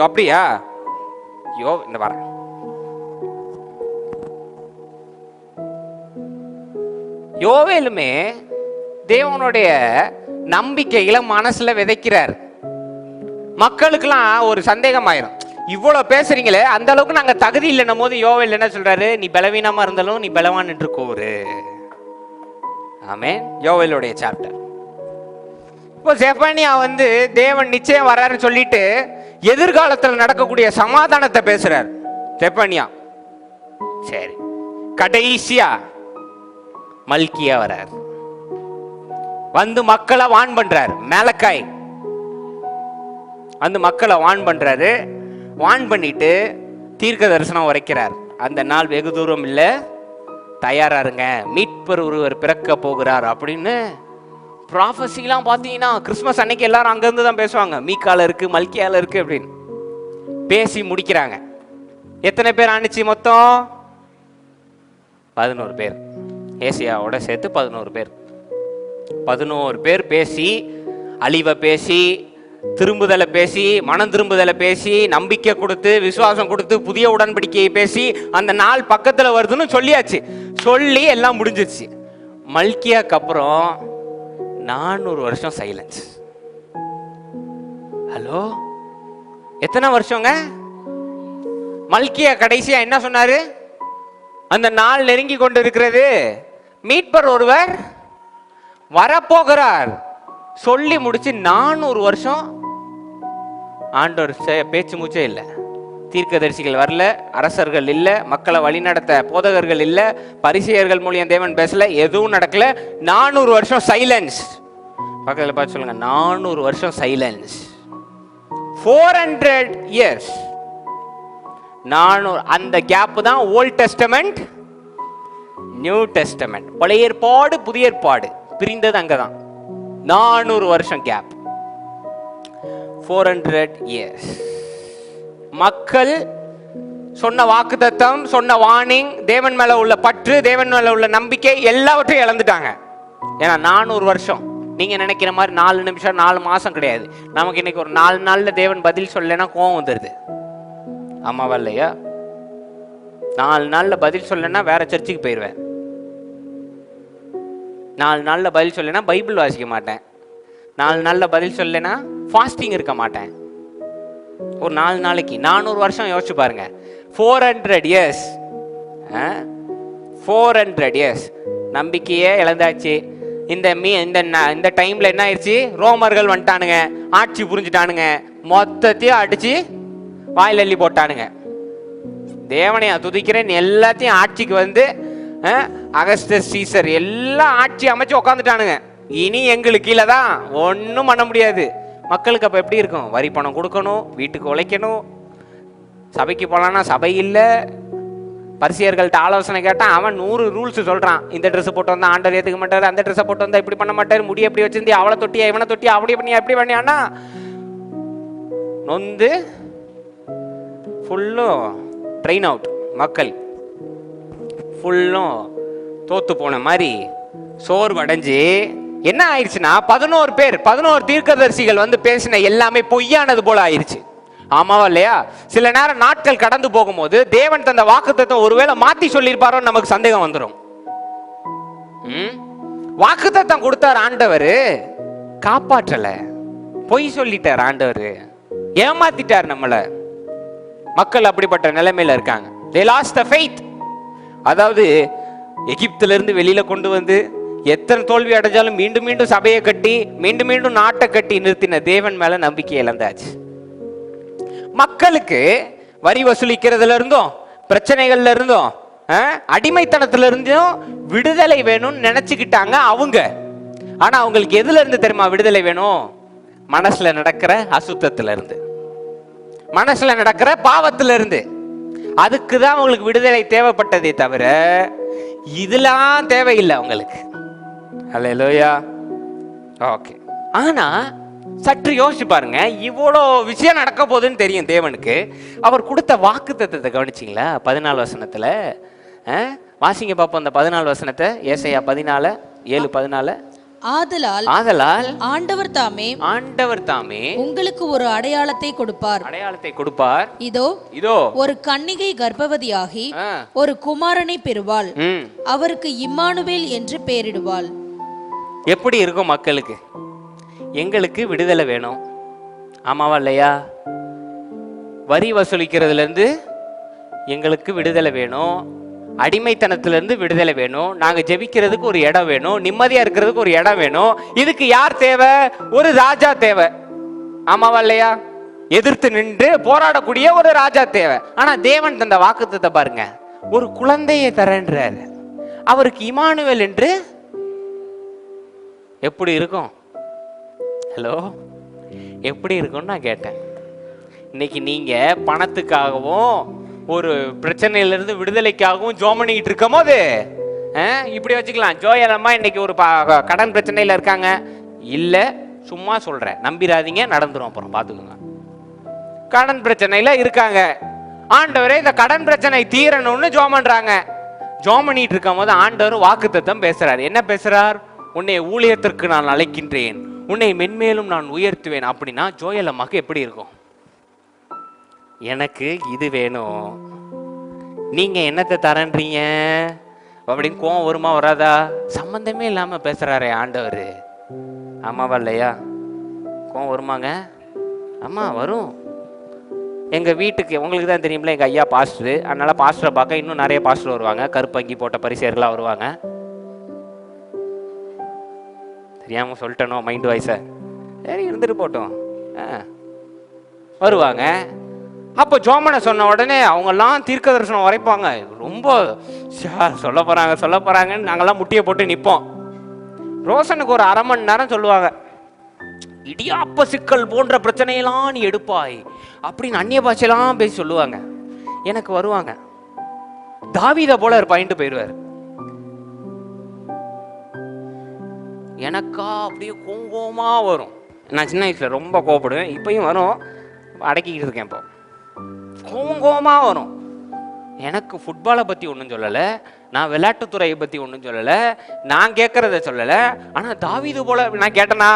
அப்படியா? இந்த வரேன். யோவேலுமே தேவனுடைய நம்பிக்கைகளை மனசுல விதைக்கிறார். மக்களுக்கெல்லாம் ஒரு சந்தேகம் ஆயிரும், இவ்வளவு பேசுறீங்களே, அந்த அளவுக்கு நாங்க தகுதி இல்லைன்னும் போது யோவேல் என்ன சொல்றாரு? நீ பலவீனமா இருந்தாலும் நீ பலவான் என்று கோரு. ஆமென். யோவேலுடைய சாப்டர். இப்போ செப்பனியா வந்து தேவன் நிச்சயம் வர்றாருன்னு சொல்லிட்டு எதிர்காலத்தில் நடக்கக்கூடிய சமாதானத்தை பேசுறார் செப்பனியா. சரி, கடைசியா மல்கியா வரார். வந்து மக்களை வான் பண்றார். மேலக்காய் வந்து மக்களை வான் பண்றாரு. வான் பண்ணிட்டு தீர்க்க தரிசனம் உரைக்கிறார். அந்த நாள் வெகு தூரம் இல்லை, தயாரா இருங்க, மீட்பர் ஒருவர் பிறக்க போகிறார் அப்படின்னு. ப்ராஃபஸிலாம் பார்த்தீங்கன்னா கிறிஸ்மஸ் அன்னைக்கு எல்லாரும் அங்கேருந்து தான் பேசுவாங்க. மீகால இருக்கு, மல்கியால இருக்கு அப்படின்னு பேசி முடிக்கிறாங்க. எத்தனை பேர் ஆணிச்சு? மொத்தம் 11 பேர். ஏசியாவோட சேர்த்து 11 பேர். 11 பேர் பேசி, அழிவை பேசி, திரும்புதலை பேசி, மனம் திரும்புதலை பேசி, நம்பிக்கை கொடுத்து, விசுவாசம் கொடுத்து, புதிய உடன்படிக்கையை பேசி, அந்த நாள் பக்கத்தில் வருதுன்னு சொல்லியாச்சு. சொல்லி எல்லாம் முடிஞ்சிச்சு. மல்கியாக்கு அப்புறம் 400 வருஷம் சைலன்ஸ். ஹலோ, எத்தனை வருஷங்க? மல்கியா கடைசியா என்ன சொன்னாரு? அந்த நாள் நெருங்கி கொண்டு இருக்கிறது, மீட்பர் ஒருவர் வரப்போகிறார் சொல்லி முடிச்சு 400 வருஷம் ஆண்டவர் பேச்சு மூச்சே இல்லை. தீர்க்கதரிசிகள் வரல, அரசர்கள் இல்ல, மக்களை வழிநடத்த போதகர்கள் இல்ல, பரிசேயர்கள் மூலியம் தேவன் பேசல, எதுவும் நடக்கல. 400 வருஷம் சைலன்ஸ். பக்கத்தில் பார்த்து சொல்லுங்க, 400 வருஷம் சைலன்ஸ். 400 years. 400. அந்த கேப் தான் ஓல்ட் டெஸ்டமெண்ட், நியூ டெஸ்டமெண்ட். பழைய ஏற்பாடு புதிய ஏற்பாடு பிரிந்தது அங்கதான். 400 வருஷம் கேப். 400 years. மக்கள் சொன்ன வாக்குத்தத்தம், சொன்ன வார்னிங், தேவன் மேல உள்ள பற்று, தேவன் மேல உள்ள நம்பிக்கை எல்லாவற்றையும் இழந்துட்டாங்க. ஏன்னா 400 வருஷம் நீங்க நினைக்கிற மாதிரி 4 நிமிஷம் 4 மாசம் கிடையாது. நமக்கு இன்னைக்கு ஒரு 4 நாள்ல தேவன் பதில் சொல்லலைன்னா கோவம் வந்துடுது. ஆமாவா இல்லையா? 4 நாள்ல பதில் சொல்லலைன்னா வேற சர்ச்சுக்கு போயிடுவேன். 4 நாளில் பதில் சொல்லலைன்னா பைபிள் வாசிக்க மாட்டேன். 4 நாளில் பதில் சொல்லலைன்னா ஃபாஸ்டிங் இருக்க மாட்டேன். ஒரு 4 நாளைக்கு 400 வருஷம் யோசிச்சு பாருங்க. 400 years 400 years நம்பிக்கையே இழந்தாச்சு. இந்த டைம்ல என்ன ஆயிடுச்சு? ரோமர்கள் வந்துட்டானுங்க, ஆட்சி புரிஞ்சுட்டானுங்க, மொத்தத்தையும் அடிச்சு வாயில் அள்ளி போட்டானுங்க. தேவனையா துதிக்கிறேன் எல்லாத்தையும் ஆட்சிக்கு வந்து அகஸ்டஸ் சீசர் எல்லாம் ஆட்சி அமைச்சு உக்காந்துட்டானுங்க. இனி எங்களுக்கு கீழே தான், ஒன்றும் பண்ண முடியாது. மக்களுக்கு அப்போ எப்படி இருக்கும்? வரி பணம் கொடுக்கணும், வீட்டுக்கு உழைக்கணும், சபைக்கு போகலான்னா சபை இல்லை. பரிசேயர்கள்ட்ட ஆலோசனை கேட்டால் அவன் 100 ரூல்ஸ் சொல்கிறான். இந்த ட்ரெஸ் போட்டு வந்தால் ஆண்டவர் ஏற்றுக்க மாட்டார், அந்த ட்ரெஸ்ஸை போட்டு வந்தால் இப்படி பண்ண மாட்டார், முடி எப்படி வச்சிருந்தே அவளை தொட்டியா இவனை தொட்டியா அப்படி பண்ணி எப்படி பண்ணியான்னா நொந்து ஃபுல்லும் ட்ரெயின் அவுட். மக்கள் ஃபுல்லும் தோத்து போன மாதிரி சோர்வடைஞ்சு என்ன ஆயிடுச்சுன்னா 11 தீர்க்கதரிசிகள் வந்து பேசின எல்லாமே பொய்யானது போல ஆயிடுச்சு. ஆமாவா இல்லையா? சில நேரம் நாட்கள் கடந்து போகும்போது தேவன் தந்த வாக்குத்தத்தம் ஒருவேளை மாத்தி சொல்லியிருப்பாரோ நமக்கு சந்தேகம் வந்துடும். வாக்குத்தத்தம் கொடுத்தார் ஆண்டவர், காப்பாற்றல, பொய் சொல்லிட்டார் ஆண்டவர், ஏமாத்திட்டார் நம்மள. மக்கள் அப்படிப்பட்ட நிலைமையில இருக்காங்க. they lost the faith. அதாவது எகிப்துல இருந்து வெளியில கொண்டு வந்து எத்தனை தோல்வி அடைஞ்சாலும் மீண்டும் மீண்டும் சபையை கட்டி மீண்டும் மீண்டும் நாட்டை கட்டி நிறுத்தின தேவன் மேல நம்பிக்கை இழந்தாச்சு. மக்களுக்கு வரி வசூலிக்கிறதுல இருந்தும் பிரச்சனைகள்ல இருந்தும் அடிமைத்தனத்துல இருந்தும் விடுதலை வேணும்னு நினைச்சுக்கிட்டாங்க அவங்க. ஆனா அவங்களுக்கு எதுல இருந்து தெரியுமா விடுதலை வேணும்? மனசுல நடக்கிற அசுத்தத்துல இருந்து, மனசுல நடக்கிற பாவத்துல இருந்து. அதுக்கு தான் அவங்களுக்கு விடுதலை தேவைப்பட்டதே தவிர இதெல்லாம் தேவையில்லை அவங்களுக்கு. அல்லேலூயா. ஓகே. ஆனா சற்று யோசிச்சு பாருங்க, இவ்வளோ விஷயம் நடக்க போகுதுன்னு தெரியும் தேவனுக்கு. அவர் கொடுத்த வாக்குத்தத்தத்தை கவனிச்சிங்களா? 14 வசனத்துல வாசிங்க பார்ப்போம். அந்த 14 வசனத்தை, ஏசாயா 14:7-14. ஆதலால் ஆண்டவர் தாமே உங்களுக்கு ஒரு அடையாளத்தை கொடுப்பார். இதோ ஒரு கன்னிகை கர்ப்பவதியாகி ஒரு குமாரனை பெறுவாள், அவருக்கு இம்மானுவேல் என்று பெயரிடுவாள். எப்படி இருக்கும் மக்களுக்கு? எங்களுக்கு விடுதலை வேணும், ஆமாவா இல்லையா? வரி வசூலிக்கிறதுல இருந்து எங்களுக்கு விடுதலை வேணும், அடிமைத்தனத்திலிருந்து விடுதலை வேணும், நாங்க ஜெபிக்கிறதுக்கு ஒரு இடம் வேணும், நிம்மதியா இருக்கிறதுக்கு ஒரு இடம் வேணும். இதுக்கு யார் தேவை? ஒரு ராஜா தேவை, ஆமாவா இல்லையா? எதிர்த்து நின்று போராடக்கூடிய ஒரு ராஜா தேவை. ஆனா தேவன் தந்த வாக்குத்தத்தை பாருங்க, ஒரு குழந்தையை தரேன்றாரு, அவருக்கு இமானுவேல் என்று. எப்படி இருக்கும்? ஹலோ, எப்படி இருக்கும்னு நான் கேட்டேன். இன்னைக்கு நீங்க பணத்துக்காகவும் ஒரு பிரச்சனையிலிருந்து விடுதலைக்காகவும் ஜோம் பண்ணிக்கிட்டு இருக்கும் போது இப்படி வச்சுக்கலாம். ஜோயல் அம்மா இன்னைக்கு ஒரு கடன் பிரச்சனையில இருக்காங்க. இல்ல, சும்மா சொல்றேன், நம்பிராதீங்க, நடந்துரும், அப்புறம் பாத்துக்கோங்க. கடன் பிரச்சனையில இருக்காங்க. ஆண்டவரே இந்த கடன் பிரச்சனை தீரணும்னு ஜோம் பண்றாங்க. ஜோம் பண்ணிட்டு இருக்கும் போது ஆண்டவர் வாக்குத்தத்தம் பேசுறாரு. என்ன பேசுறார்? உன்னை ஊழியத்திற்கு நான் அழைக்கின்றேன், உன்னை மென்மேலும் நான் உயர்த்துவேன். அப்படின்னா ஜோயல் அம்மாக்கு எப்படி இருக்கும்? எனக்கு இது வேணும், நீங்க என்னத்தை தரன்றீங்க அப்படின்னு கோவம் வருமா வராதா? சம்பந்தமே இல்லாம பேசுறாரே ஆண்டவர், ஆமாவா இல்லையா? கோவம் வருமாங்க? ஆமா வரும். எங்க வீட்டுக்கு உங்களுக்கு தான் தெரியும்ல, எங்க ஐயா பாஸ்டர், அதனால பாஸ்டரை பார்க்க இன்னும் நிறைய பாஸ்டர் வருவாங்க, கருப்பங்கி போட்ட பரிசேர்களா வருவாங்க. தெரியாம சொல்லிட்டனோ மைண்ட் வாய்ஸ, சரி இருந்துட்டு போட்டோம், வருவாங்க. அப்போ ஜோமனை சொன்ன உடனே அவங்கெல்லாம் தீர்க்க தரிசனம் உரைப்பாங்க. ரொம்ப சொல்ல போறாங்கன்னு நாங்கெல்லாம் முட்டியை போட்டு நிற்போம். ரோஷனுக்கு ஒரு 1/2 மணி நேரம் சொல்லுவாங்க, இடியாப்ப சிக்கல் போன்ற பிரச்சனையெல்லாம் நீ எடுப்பாய் அப்படின்னு அந்நிய பாஷையெல்லாம் பேசி சொல்லுவாங்க. எனக்கு வருவாங்க, தாவீதை போல இருப்பாயின்ட்டு போயிடுவார். எனக்கா அப்படியே கோங்கோமா வரும். நான் சின்ன வயசுல ரொம்ப கோபப்படுவேன், இப்பயும் வரும், அடக்கிக்கிட்டு இருக்கேன். இப்போ கோங்கோமா வரும். எனக்கு ஃபுட்பாலை பற்றி ஒன்றும் சொல்லலை, நான் விளையாட்டுத்துறையை பற்றி ஒன்றும் சொல்லலை, நான் கேட்கறத சொல்லலை. ஆனால் தாவீது போல நான் கேட்டேனா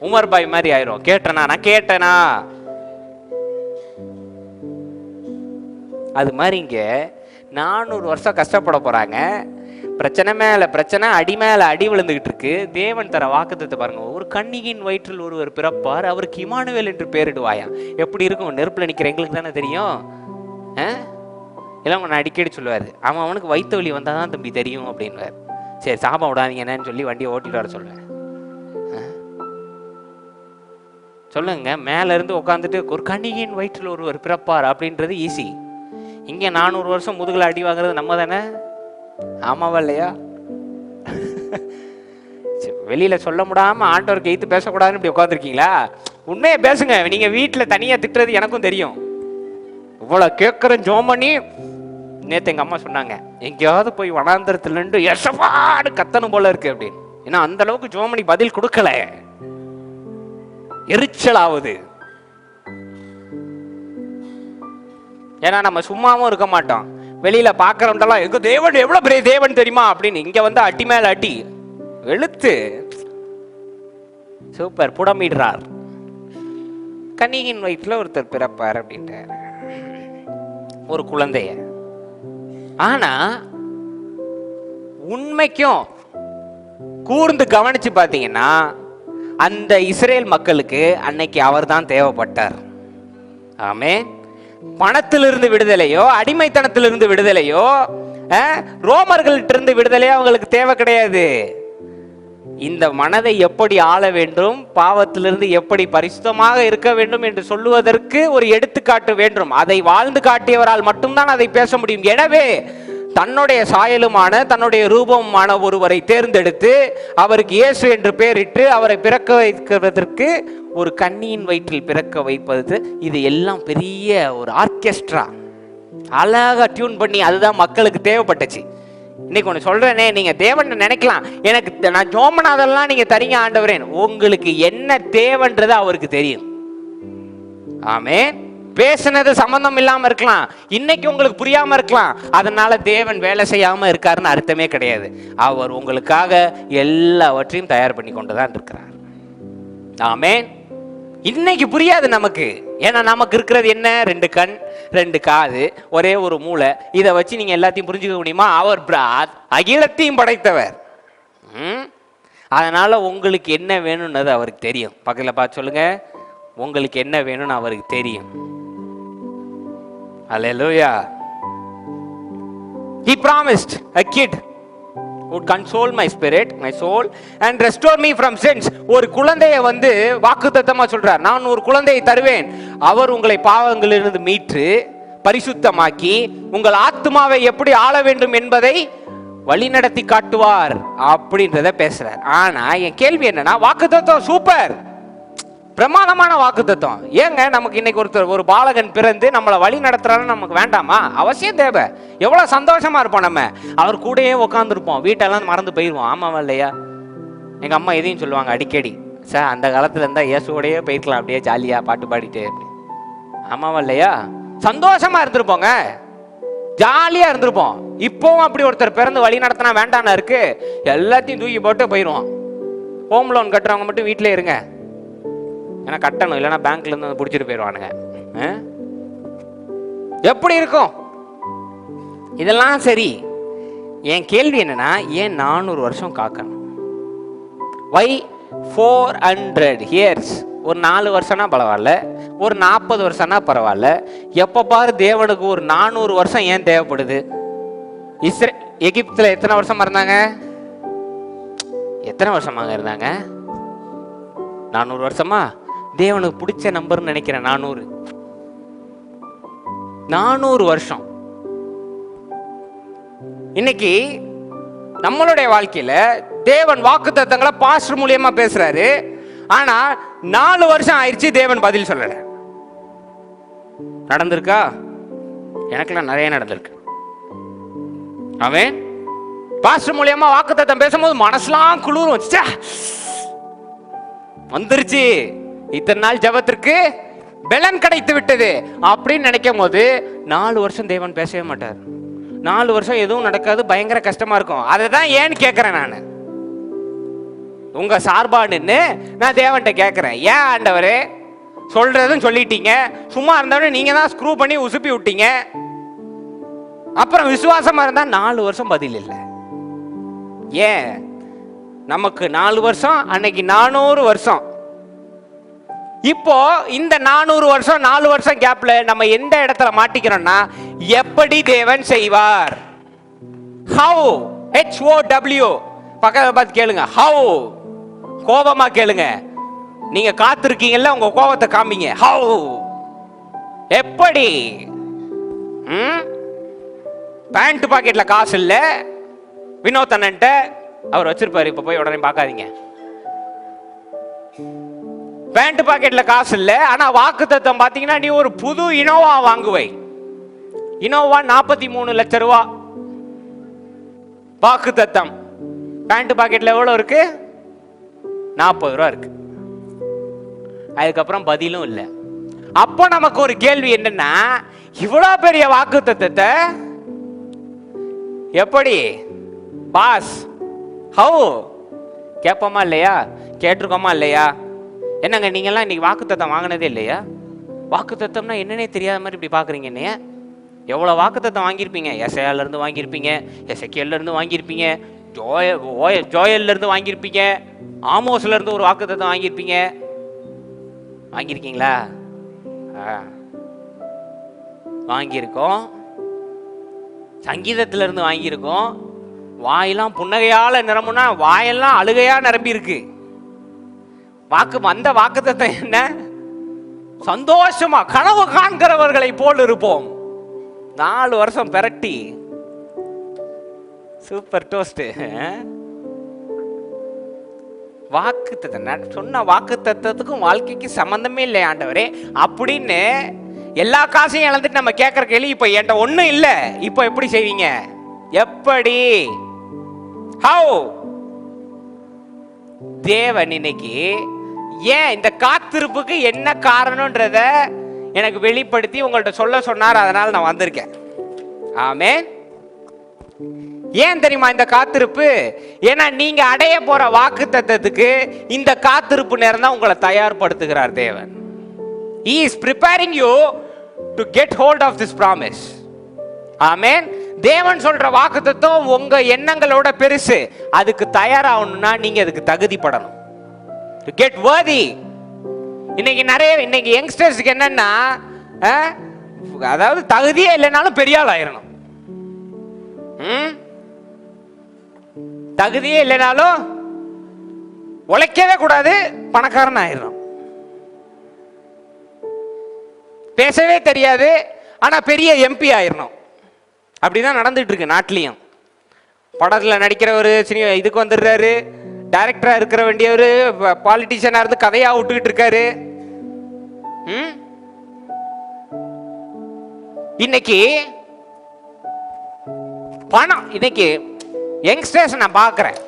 உமர் பாய் மாதிரி ஆயிரும். நான் கேட்டேனா அது மாதிரி. இங்கே 400 வருஷம் கஷ்டப்பட போறாங்க. பிரச்சனை மேல பிரச்சனை, அடி மேல அடி விழுந்துகிட்டு இருக்கு. தேவன் தர வாக்குத்தத்தை பாருங்க. ஒரு கன்னிகையின் வயிற்றில் ஒருவர் பிறப்பார், அவருக்கு இம்மானுவேல் என்று பெயரிடுவாயா. எப்படி இருக்கும்? நெருப்புல நிக்கிற எங்களுக்கு தானே தெரியும். எல்லாம் நான் அடிக்கடி சொல்லுவாரு, அவனுக்கு வயிற்று வலி வந்தாதான் தம்பி தெரியும் அப்படின்வார். சரி சாபம் விடாதீங்க என்னன்னு சொல்லி வண்டியை ஓட்டிட்டு வர சொல்லுவேன். சொல்லுங்க, மேல இருந்து உட்காந்துட்டு ஒரு கன்னிகையின் வயிற்றில் ஒருவர் பிறப்பார் அப்படின்றது ஈஸி. இங்க 400 வருஷம் முதுகுல அடி வாங்குறது நம்ம தானே. ஆமாவா இல்லையா? வெளியில சொல்ல முடியாம ஆண்டவருக்கு எய்த்து பேசக்கூடாதுன்னு இப்படி உட்காந்துருக்கீங்களா? உண்மையை பேசுங்க. நீங்க வீட்டுல தனியா திட்டுறது எனக்கும் தெரியும். இவ்வளவு கேட்கறேன் ஜோமணி. நேத்து எங்க அம்மா சொன்னாங்க, எங்கேயாவது போய் வனாந்தரத்துல இருந்து எசப்பாடு கத்தணும் போல இருக்கு அப்படின்னு. ஏன்னா அந்த அளவுக்கு ஜோமணி பதில் கொடுக்கல, எரிச்சலாவது. ஏன்னா நம்ம சும்மாவும் இருக்க மாட்டோம். வெளியில பாக்குறவங்கெல்லாம் எங்க தேவன் எவ்வளவு பெரிய தேவன் தெரியுமா அப்படின்னு. இங்க வந்து அட்டி மேல அட்டி வெளுத்து சூப்பர் புடமிடுறார். கன்னிகையின் வயிற்றுல ஒருத்தர் பிறப்பார் அப்படின்றார், ஒரு குழந்தைய. ஆனா உண்மைக்கும் கூர்ந்து கவனிச்சு பாத்தீங்கன்னா அந்த இஸ்ரேல் மக்களுக்கு அன்னைக்கு அவர் தான் தேவைப்பட்டார். ஆமென். பணத்திலிருந்து விடுதலையோ, அடிமைத்தனத்திலிருந்து விடுதலையோ, ரோமர்கள்ட்ட இருந்து விடுதலையோ அவங்களுக்கு தேவை கிடையாது. இந்த மனதை எப்படி ஆள வேண்டும், பாவத்திலிருந்து எப்படி பரிசுத்தமாக இருக்க வேண்டும் என்று சொல்லுவதற்கு ஒரு எடுத்துக்காட்டு வேண்டும். அதை வாழ்ந்து காட்டியவரால் மட்டும்தான் அதை பேச முடியும். எனவே தன்னுடைய சாயலுமான, தன்னுடைய ரூபமான ஒருவரை தேர்ந்தெடுத்து அவருக்கு இயேசு என்று பெயரிட்டு அவரை பிறக்க வைக்கிறதற்கு ஒரு கன்னியின் வயிற்றில் பிறக்க வைப்பது, இது எல்லாம் பெரிய ஒரு ஆர்கெஸ்ட்ரா அழகா டியூன் பண்ணி அதுதான் மக்களுக்கு தேவைப்பட்டுச்சு. இன்னைக்கு ஒன்று சொல்றேனே, நீங்க தேவன் நினைக்கலாம், எனக்கு நான் ஜோமனாதெல்லாம் நீங்க தரீங்க ஆண்டவரேன். உங்களுக்கு என்ன தேவைன்றது அவருக்கு தெரியும். ஆமென். பேசுனது சம்பந்தம் இல்லாம இருக்கலாம், இன்னைக்கு உங்களுக்கு புரியாம இருக்கலாம். அதனால தேவன் வேலை செய்யாம இருக்காருன்னு அர்த்தமே கிடையாது. அவர் உங்களுக்காக எல்லாவற்றையும் தயார் பண்ணி கொண்டுதான் இருக்கிறார். ஆமென். இன்னைக்கு புரியாது நமக்கு. ஏன்னா நமக்கு இருக்கிறது என்ன? 2 கண், 2 காது, ஒரே ஒரு மூளை. இதை வச்சு நீங்க எல்லாத்தையும் புரிஞ்சுக்க முடியுமா? அவர் அகிலத்தையும் படைத்தவர். அதனால உங்களுக்கு என்ன வேணும்னு அவருக்கு தெரியும். பக்கத்துல பார்த்து சொல்லுங்க, உங்களுக்கு என்ன வேணும்னு அவருக்கு தெரியும். Hallelujah. He promised a kid would console my spirit, my soul and restore me from sins. ஒரு குழந்தையை வந்து வாக்குத்தத்தமா சொல்றார், நான் ஒரு குழந்தையை தருவேன், அவர் உங்களை பாவங்களிலிருந்து மீட்டு பரிசுத்தமாக்கி உங்கள் ஆத்மாவை எப்படி ஆள வேண்டும் என்பதை வழிநடத்தி காட்டுவார் அப்படின்றத பேசுறார். ஆனா என் கேள்வி என்னன்னா, வாக்குத்தத்தம் சூப்பர், பிரமாதமான வாக்குத்தத்தம். ஏங்க நமக்கு இன்னைக்கு ஒருத்தர் ஒரு பாலகன் பிறந்து நம்மளை வழி நடத்துறாருன்னு நமக்கு வேண்டாமா? அவசியம் தேவை. எவ்வளவு சந்தோஷமா இருப்போம், நம்ம அவர் கூடயே உட்காந்துருப்போம், வீட்டெல்லாம் மறந்து போயிடுவோம். ஆமாவா இல்லையா? எங்க அம்மா எதையும் சொல்லுவாங்க அடிக்கடி, சார் அந்த காலத்துல இருந்தா இயேசுவோடையே போயிருக்கலாம், அப்படியே ஜாலியா பாட்டு பாடிட்டு. ஆமாவா இல்லையா? சந்தோஷமா இருந்திருப்போங்க, ஜாலியா இருந்திருப்போம். இப்பவும் அப்படி ஒருத்தர் பிறந்து வழி நடத்தினா வேண்டான்னு இருக்கு, எல்லாத்தையும் தூக்கி போட்டு போயிடுவோம். ஹோம் லோன் கட்டுறவங்க மட்டும் வீட்டிலே இருங்க, ஏன்னா கட்டணும், இல்லைன்னா பேங்க்ல இருந்து வந்து பிடிச்சிட்டு போயிடுவானுங்க. எப்படி இருக்கும் இதெல்லாம்? சரி, என் கேள்வி என்னன்னா, ஏன் 400 வருஷம் காக்கணும்? வை 400 years? ஒரு 4 வருஷம்னா பரவாயில்ல, ஒரு 40 வருஷம்னா பரவாயில்ல. எப்ப பாரு தேவனுக்கு ஒரு 400 வருஷம் ஏன் தேவைப்படுது? எகிப்துல எத்தனை வருஷமா இருந்தாங்க? எத்தனை வருஷமாக இருந்தாங்க? 400 வருஷமா? தேவனுக்கு பிடிச்ச நம்பர்னு நினைக்கிறேன் 400 வருஷம். இன்னைக்கு நம்மளுடைய வாழ்க்கையில தேவன் வாக்குத்தத்தங்களை பாஸ்டர் மூலியமா பேசுறாரு. ஆனா 4 வருஷம் ஆயிடுச்சு, தேவன் பதில் சொல்லல. நடந்திருக்கா? எனக்குலாம் நிறைய நடந்திருக்கு. அவன் பாஸ்டர் மூலியமா வாக்குத்தத்தம் பேசும்போது மனசுலாம் குளிரும், வந்துருச்சு, இத்தனை நாள் ஜெபத்திற்கு பலன் கிடைத்து விட்டது அப்படின்னு நினைக்கும் போது 4 வருஷம் தேவன் பேசவே மாட்டார். 4 வருஷம் எதுவும் நடக்காது, பயங்கர கஷ்டமா இருக்கும். அதை தான் ஏன்னு கேட்கிறேன் நான். உங்க சார்பா நின்று நான் தேவன்கிட்ட கேட்கிறேன், ஏன் ஆண்டவரே சொல்றதுன்னு சொல்லிட்டீங்க, சும்மா இருந்தவனே நீங்க தான் ஸ்க்ரூ பண்ணி உசுப்பி விட்டீங்க, அப்புறம் விசுவாசமா இருந்தா 4 வருஷம் பதில் இல்லை. ஏன்? நமக்கு 4 வருஷம், அன்னைக்கு 400 வருஷம். இப்போ இந்த 400 வருஷம் 4 வருஷம் கேப்ல நம்ம எந்த இடத்துல மாட்டிக்கிறோம்னா, எப்படி தேவன் செய்வார்? How, HOW. பக்கத்துல பார்த்து கேளுங்க, ஹவ். கோபமா கேளுங்க. நீங்க காத்திருக்கீங்கல்ல, உங்க கோபத்தை காமிங்க. ஹவ், எப்படி? பேண்ட் பாக்கெட்ல காசு இல்ல, வினோத் அண்ணன்ட்ட அவர் வச்சிருப்பாரு, இப்ப போய் உடனே பார்க்காதீங்க. பேண்ட் பாக்கெட்ல காசு இல்ல, ஆனா வாக்குத்தத்தம் பாத்தீங்கன்னா, நீ ஒரு புது இனோவா வாங்குவை. இனோவா 43 லட்சம் ரூபா வாக்குத்தத்தம். பேண்ட் பாக்கெட்ல எவ்வளவு இருக்கு? 40 ரூபா இருக்கு. அதுக்கப்புறம் பதிலும் இல்லை. அப்போ நமக்கு ஒரு கேள்வி என்னன்னா, இவ்வளவு பெரிய வாக்குத்தத்தத்தை எப்படி பாஸ், ஹவு கேட்போமா இல்லையா? கேட்டிருக்கோமா இல்லையா? என்னங்க நீங்கெல்லாம் இன்னைக்கு வாக்குத்தத்தம் வாங்கினதே இல்லையா? வாக்குத்தத்தம்னா என்னன்னே தெரியாத மாதிரி இப்படி பாக்குறீங்க. என்னைய எவ்வளோ வாக்குத்தத்தம் வாங்கியிருப்பீங்க? எஸ்ஐயால இருந்து வாங்கியிருப்பீங்க, எஸ்ஐகேல இருந்து வாங்கியிருப்பீங்க, ஜோயல்ல இருந்து வாங்கியிருப்பீங்க, ஆமோஸ்ல இருந்து ஒரு வாக்குத்தத்தம் வாங்கியிருப்பீங்க. வாங்கியிருக்கீங்களா? வாங்கியிருக்கோம். சங்கீதத்துல இருந்து வாங்கியிருக்கோம். வாயெல்லாம் புன்னகையால நிரம்புனா வாயெல்லாம் அழுகையா நிரம்பி இருக்கு. வந்த வாக்குத்தத்தம் என்ன? சந்தோஷமா கனவு காண்கிறவர்களை போல் இருப்போம். 4 வருஷம் பெரட்டி சூப்பர் டோஸ்ட். வாக்குத்தத்தம் சொன்ன வாக்குத்தத்தத்துக்கும் வாழ்க்கைக்கு சம்பந்தமே இல்லை ஆண்டவரே அப்படின்னு எல்லா காசையும் இழந்துட்டு நம்ம கேட்கிற கேள்வி, இப்ப என்கிட்ட ஒண்ணும் இல்லை, இப்ப எப்படி செய்வீங்க? எப்படி? ஹவ்? தேவன் இன்னைக்கு ஏன் இந்த காத்திருப்புக்கு என்ன காரணம்ன்றத எனக்கு வெளிப்படுத்தி உங்கள்ட்ட சொல்ல சொன்னார். அதனால நான் வந்திருக்கேன். ஆமென். ஏன் தெரியுமா இந்த காத்திருப்பு? ஏன்னா நீங்க அடைய போற வாக்குத்தத்தத்துக்கு இந்த காத்திருப்பு நேரம் தான் உங்களை தயார்படுத்துகிறார் தேவன். He is preparing you to get hold of this promise. ஆமென். தேவன் சொல்ற வாக்குத்தத்தம் உங்க எண்ணங்களோட பெருசு. அதுக்கு தயாராகணும்னா நீங்க அதுக்கு தகுதிப்படணும். To get worthy. இன்னைக்கு யங்ஸ்டர்ஸ்க்கு என்னன்னா, அதாவது தகுதியே இல்லைனாலும் பெரிய ஆள் ஆயிரணும். தகுதியே இல்லைனாலும் உழைக்கவே கூடாது, பணக்காரன் ஆயிரணும். பேசவே தெரியாது, ஆனா பெரிய எம்பி ஆயிரணும். அப்படிதான் நடந்துட்டு இருக்கு நாட்டிலையும். படத்துல நடிக்கிறவரு இதுக்கு வந்துடுறாரு, டைரக்டரா இருக்கிற வேண்டியவரு பாலிட்டிஷியனா இருந்து கதையா விட்டுக்கிட்டு இருக்காரு. இன்னைக்கு பணம், இன்னைக்கு யங்ஸ்டர்ஸ் நான் பார்க்கிறேன்.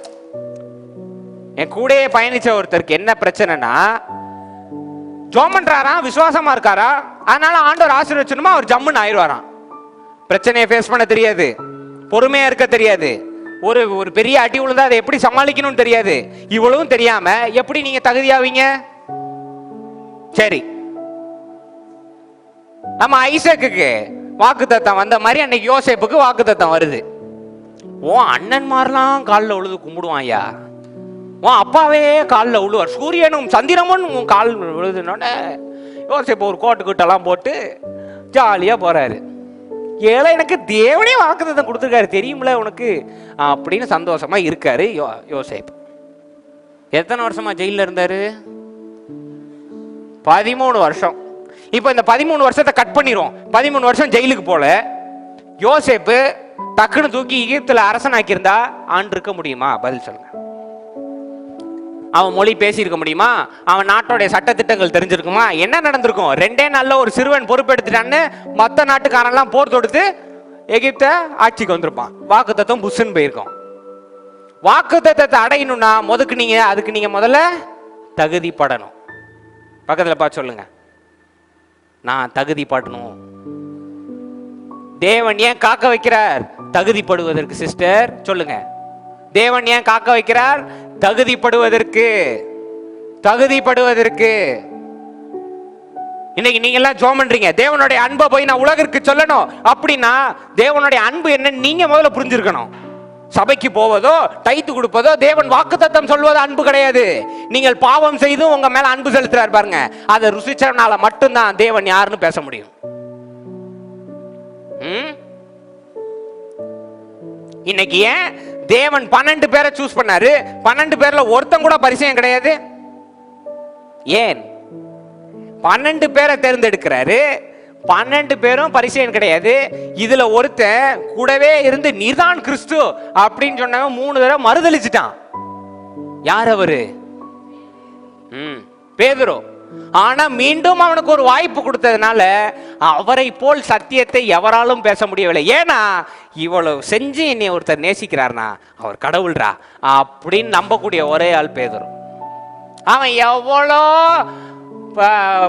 என் கூட பயணிச்ச ஒருத்தருக்கு என்ன பிரச்சனைனா, ஜோம் பண்றாராம், விசுவாசமா இருக்காரா, அதனால ஆண்டவர் ஆசீர்வதிச்சணுமா அவர் ஜம்முன்னு ஆயிடுவாராம். பிரச்சனையை ஃபேஸ் பண்ண தெரியாது, பொறுமையா இருக்க தெரியாது, ஒரு பெரிய அடி விழுந்தா அதை எப்படி சமாளிக்கணும்னு தெரியாது. இவ்வளவும் தெரியாம எப்படி நீங்க தகுதியாவீங்க? சரி, நம்ம ஐசக்குக்கு வாக்குத்தத்தம் வந்த மாதிரி அன்னைக்கு யோசேப்புக்கு வாக்குத்தத்தம் வருது. ஓ அண்ணன்மாரெல்லாம் காலில் உழுது கும்பிடுவான் ஐயா, உன் அப்பாவே காலில் உழுவார், சூரியனும் சந்திரமும் உன் கால் விழுதுனோடனே யோசேப்பு ஒரு கோட்டு கிட்டெல்லாம் போட்டு ஜாலியா போறாரு. ஏழை எனக்கு தேவனே வாக்குத்தத்தம் கொடுத்துருக்காரு தெரியுமில உனக்கு அப்படின்னு சந்தோஷமா இருக்காரு யோசேப்பு. எத்தனை வருஷமா ஜெயில இருந்தாரு? 13 வருஷம். இப்ப இந்த 13 வருஷத்தை கட் பண்ணிரும். 13 வருஷம் ஜெயிலுக்கு போல யோசேப்பு டக்குன்னு தூக்கி எகிப்துல அரசனாக்கி இருந்தா ஆண்டு இருக்க முடியுமா? பதில் சொல்லுங்க. அவன் மொழி பேசி இருக்க முடியுமா? அவன் நாட்டோடைய சட்டத்திட்டங்கள் தெரிஞ்சிருக்குமா? என்ன நடந்திருக்கும்? 2 நாள்ல ஒரு சிறுவன் பொறுப்பெடுத்துட்டான்னு மற்ற நாட்டுக்காரெல்லாம் போர் தொடுத்து எகிப்த ஆட்சிக்கு வந்திருப்பான். வாக்குத்தத்தம் புஷ்ன்னு போயிருக்கும். வாக்குத்தத்தத்தை அடையணும்னா அதுக்கு நீங்க முதல்ல தகுதிப்படணும். பக்கத்துல பார்த்து சொல்லுங்க, நான் தகுதிப்படணும். தேவன் ஏன் காக்க வைக்கிறார்? தகுதிப்படுவதற்கு. சிஸ்டர் சொல்லுங்க, தேவன் ஏன் காக்க வைக்கிறார்? தகுதிப்படுவதற்கு. இன்னைக்கு நீங்க எல்லாம் ஜெபம் பண்றீங்க, தேவனுடைய அன்பை போய் நான் உலகிற்கு சொல்லணும் அப்படின்னா தேவனுடைய அன்பு என்ன நீங்க முதல்ல புரிஞ்சிருக்கணும். சபைக்கு போவதோ டைத்து கொடுப்பதோ தேவன் வாக்குத்தத்தம் சொல்வது அன்பு கிடையாது. நீங்கள் பாவம் செய்து உங்க மேல அன்பு செலுத்துறாரு பாருங்க, அதை ருசிச்சனால மட்டும்தான் தேவன் யாருன்னு பேச முடியும். இன்னைக்கு ஏன் தேவன் 12 பேரை சூஸ் பண்ணாரு? 12 பேர்ல ஒருத்தன் கூட பரிசயம் கிடையாது. ஏன் 12 பேரை தேர்ந்தெடுக்கிறாரு? 12 பேரும் பரிசயம் கிடையாது. இதுல ஒருத்தன் கூடவே இருந்து நீதான் கிறிஸ்து அப்படின்னு சொன்னவன் 3 தடவை மறுதளிச்சிட்டான். யார் அவரு? பேதுரு. ஆனா மீண்டும் அவனுக்கு ஒரு வாய்ப்பு கொடுத்ததுனால அவரை போல் சத்தியத்தை எவராலும் பேச முடியவில்லை. ஏன்னா இவ்வளவு செஞ்சு என்னை ஒருத்தர் நேசிக்கிறார்னா அவர் கடவுள்ரா அப்படின்னு நம்பக்கூடிய ஒரே ஆள் பேதுரு. அவன் எவ்வளோ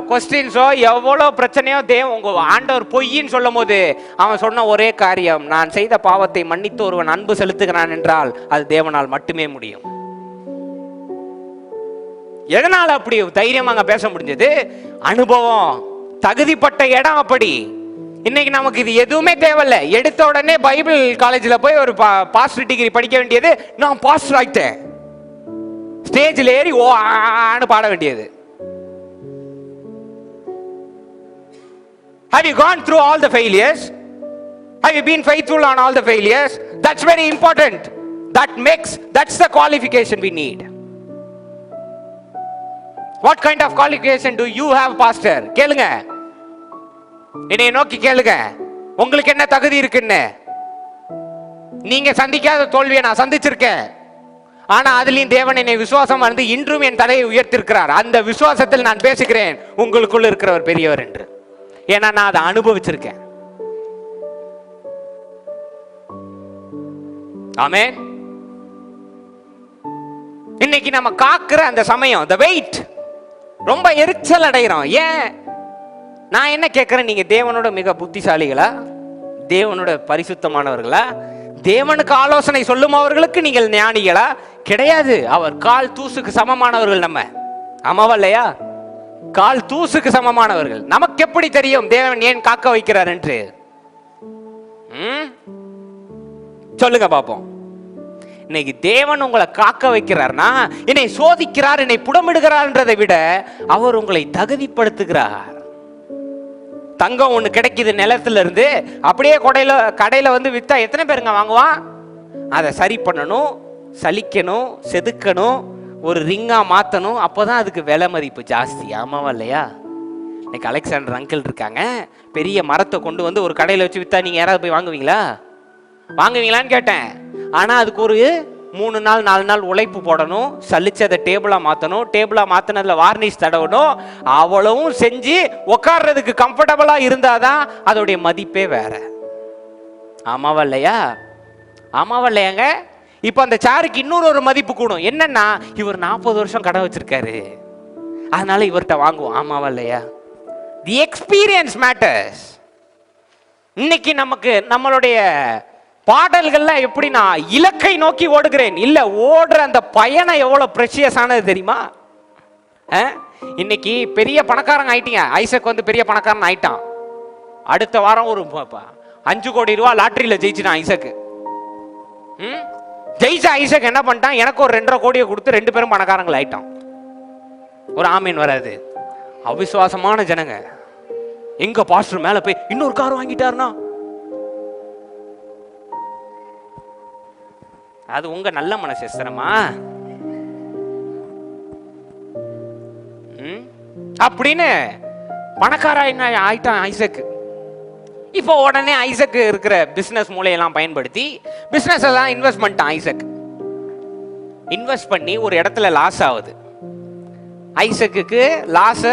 கொஸ்டின்ஸோ எவ்வளோ பிரச்சனையோ உங்க ஆண்டவர் பொய்ன்னு சொல்லும் போது அவன் சொன்ன ஒரே காரியம், நான் செய்த பாவத்தை மன்னித்து ஒருவன் அன்பு செலுத்துகிறான் என்றால் அது தேவனால் மட்டுமே முடியும். எதனால அப்படி தைரியமாக பேச முடிஞ்சது? அனுபவம், தகுதிப்பட்ட இடம். அப்படி இன்னைக்கு நமக்கு இது எதுவுமே தேவையில்லை. எடுத்த உடனே பைபிள் காலேஜில் போய் ஒரு பாஸ்டர் டிகிரி படிக்க வேண்டியது, நான் பாஸ்டர் ஆயிட்டேன், ஸ்டேஜில் ஏறி ஓ ஆன்னு பாட வேண்டியது. Have you gone through all the failures? Have you been faithful on all the failures? That's very important. That's the qualification we need. What kind of qualification do you have, pastor? கேளுங்க, என்னை நோக்கி கேளுங்க, உங்களுக்கு என்ன தகுதி இருக்குன்னு. நீங்க சந்திக்காத தோல்வியை நான் சந்திச்சிருக்கேன். ஆனா அதுலயும் தேவன் என்னை விசுவாசம் வந்து இன்றும் என் தலையை உயர்த்திருக்கிறார். அந்த விசுவாசத்தில் நான் பேசுகிறேன் உங்களுக்குள்ள இருக்கிறவர் பெரியவர் என்று. ஏன்னா நான் அதை அனுபவிச்சிருக்கேன். ஆமென். இன்னைக்கு நம்ம காக்குற அந்த சமயம், the wait, ரொம்ப எரிச்சல் அடைகிறோம். ஏன்? நான் என்ன கேட்கிறேன், நீங்க தேவனோட மிக புத்திசாலிகளா? தேவனோட பரிசுத்தமானவர்களா? தேவனுக்கு ஆலோசனை சொல்லும் அவர்களுக்கு நீங்கள் ஞானிகளா? கிடையாது. அவர் கால் தூசுக்கு சமமானவர்கள். நம்ம ஆமாவா இல்லையா? கால் தூசுக்கு சமமானவர்கள். நமக்கு எப்படி தெரியும் தேவன் ஏன் காக்க வைக்கிறார் என்று? சொல்லுங்க பாப்போம். இன்னைக்கு தேவன் உங்களை காக்க வைக்கிறார்னா, என்னை சோதிக்கிறார், என்னை புடமிடுகிறார்ன்றதை விட அவர் உங்களை தகுதிப்படுத்துகிறார். தங்கம் ஒண்ணு கிடைக்குது நிலத்துல இருந்து, அப்படியே கடையில வந்து வித்தா எத்தனை பேருங்க வாங்குவான்? அதை சரி பண்ணணும், சலிக்கணும், செதுக்கணும், ஒரு ரிங்கா மாத்தணும், அப்போதான் அதுக்கு விலை மதிப்பு ஜாஸ்தி. ஆமாவா இல்லையா? இன்னைக்கு அலெக்சாண்டர் அங்கிள் இருக்காங்க, பெரிய மரத்தை கொண்டு வந்து ஒரு கடையில வச்சு வித்தா நீங்க யாராவது போய் வாங்குவீங்களான்னு கேட்டேன். ஆனா அதுக்கு ஒரு 3 நாள் 4 நாள் உழைப்பு போடணும், சலிச்சு அதை டேபிளா மாத்தணும், டேபிளா மாத்தினதுல வார்னிஷ் தடவணும், அவ்வளவும் செஞ்சு உட்கார்றதுக்கு கம்ஃபர்டபுளா இருந்தாதான் அதோடைய மதிப்பே வேற. ஆமாவா இல்லையா? ஆமாவா இல்லையாங்க? இப்ப அந்த சாருக்கு இன்னொரு மதிப்பு கூடும். என்னன்னா, இவர் 40 வருஷம் கடை வச்சிருக்காரு, அதனால இவர்கிட்ட வாங்குவோம். ஆமாவா இல்லையா? The experience matters. இன்னைக்கு நமக்கு நம்மளுடைய பாடல்கள்ல எப்படி, நான் இலக்கை நோக்கி ஓடுகிறேன் இல்ல, ஓடுற அந்த பயணம் எவ்வளவு பிரஷியஸ் ஆனது தெரியுமா? இன்னைக்கு பெரிய பணக்காரங்க ஆயிட்டீங்க. ஐசக் வந்து பெரிய பணக்காரன் ஆயிட்டான். அடுத்த வாரம் ஒரு 5 கோடி ரூபாய் லாட்டரியில ஜெயிச்சிட்டான் ஐசக். ஜெயிச்ச ஐசக் என்ன பண்ணிட்டான், எனக்கு ஒரு 2.5 கோடியை கொடுத்து 2 பேரும் பணக்காரங்கள் ஆயிட்டான். ஒரு ஆமீன் வராது. அவிசுவாசமான ஜனங்க எங்க பாஸ்டர் மேல போய் இன்னொரு கார் வாங்கிட்டாருனா, அது உங்க நல்ல மனசு எஸ்தரமா? அப்படின்னு பணக்காரன் ஆயிட்டான் ஐசக். இப்போ உடனே ஐசக் இருக்கிற பிசினஸ் மூலையெல்லாம் பயன்படுத்தி பிசினஸ் எல்லாம் இன்வெஸ்ட் பண்ணிட்டான் ஐசக். இன்வெஸ்ட் பண்ணி ஒரு இடத்துல லாஸ் ஆகுது. ஐசக்கு லாஸ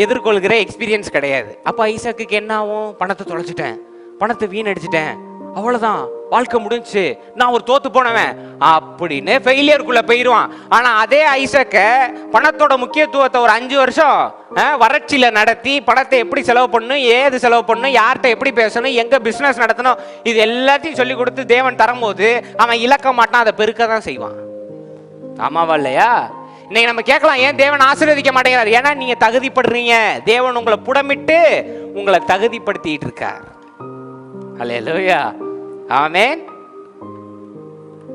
எதிர்கொள்கிற எக்ஸ்பீரியன்ஸ் கிடையாது. அப்ப ஐசக்கு என்ன ஆகும்? பணத்தை தொலைச்சிட்டேன், பணத்தை வீணடிச்சிட்டேன், அவ்வளவுதான், வாழ்க்கை முடிஞ்சு, நான் ஒரு தோத்து போனவன் அப்படின்னு ஃபெயிலியருக்குள்ள போயிடுவான். ஆனா அதே ஐசக்க பணத்தோட முக்கியத்துவத்தை ஒரு 5 வருஷம் வறட்சியில நடத்தி, பணத்தை எப்படி செலவு பண்ணணும், ஏது செலவு பண்ணணும், யார்கிட்ட எப்படி பேசணும், எங்க பிசினஸ் நடத்தணும், இது எல்லாத்தையும் சொல்லி கொடுத்து தேவன் தரும்போது அவன் இழக்க மாட்டான், அதை பெருக்க தான் செய்வான். ஆமாவா இல்லையா? இன்னைக்கு நம்ம கேட்கலாம், ஏன் தேவன் ஆசீர்வதிக்க மாட்டேங்கிறார்? ஏன்னா நீங்க தகுதிப்படுறீங்க. தேவன் உங்களை புடமிட்டு உங்களை தகுதிப்படுத்திட்டு இருக்கார். அல்லேலூயா, ஆமென்.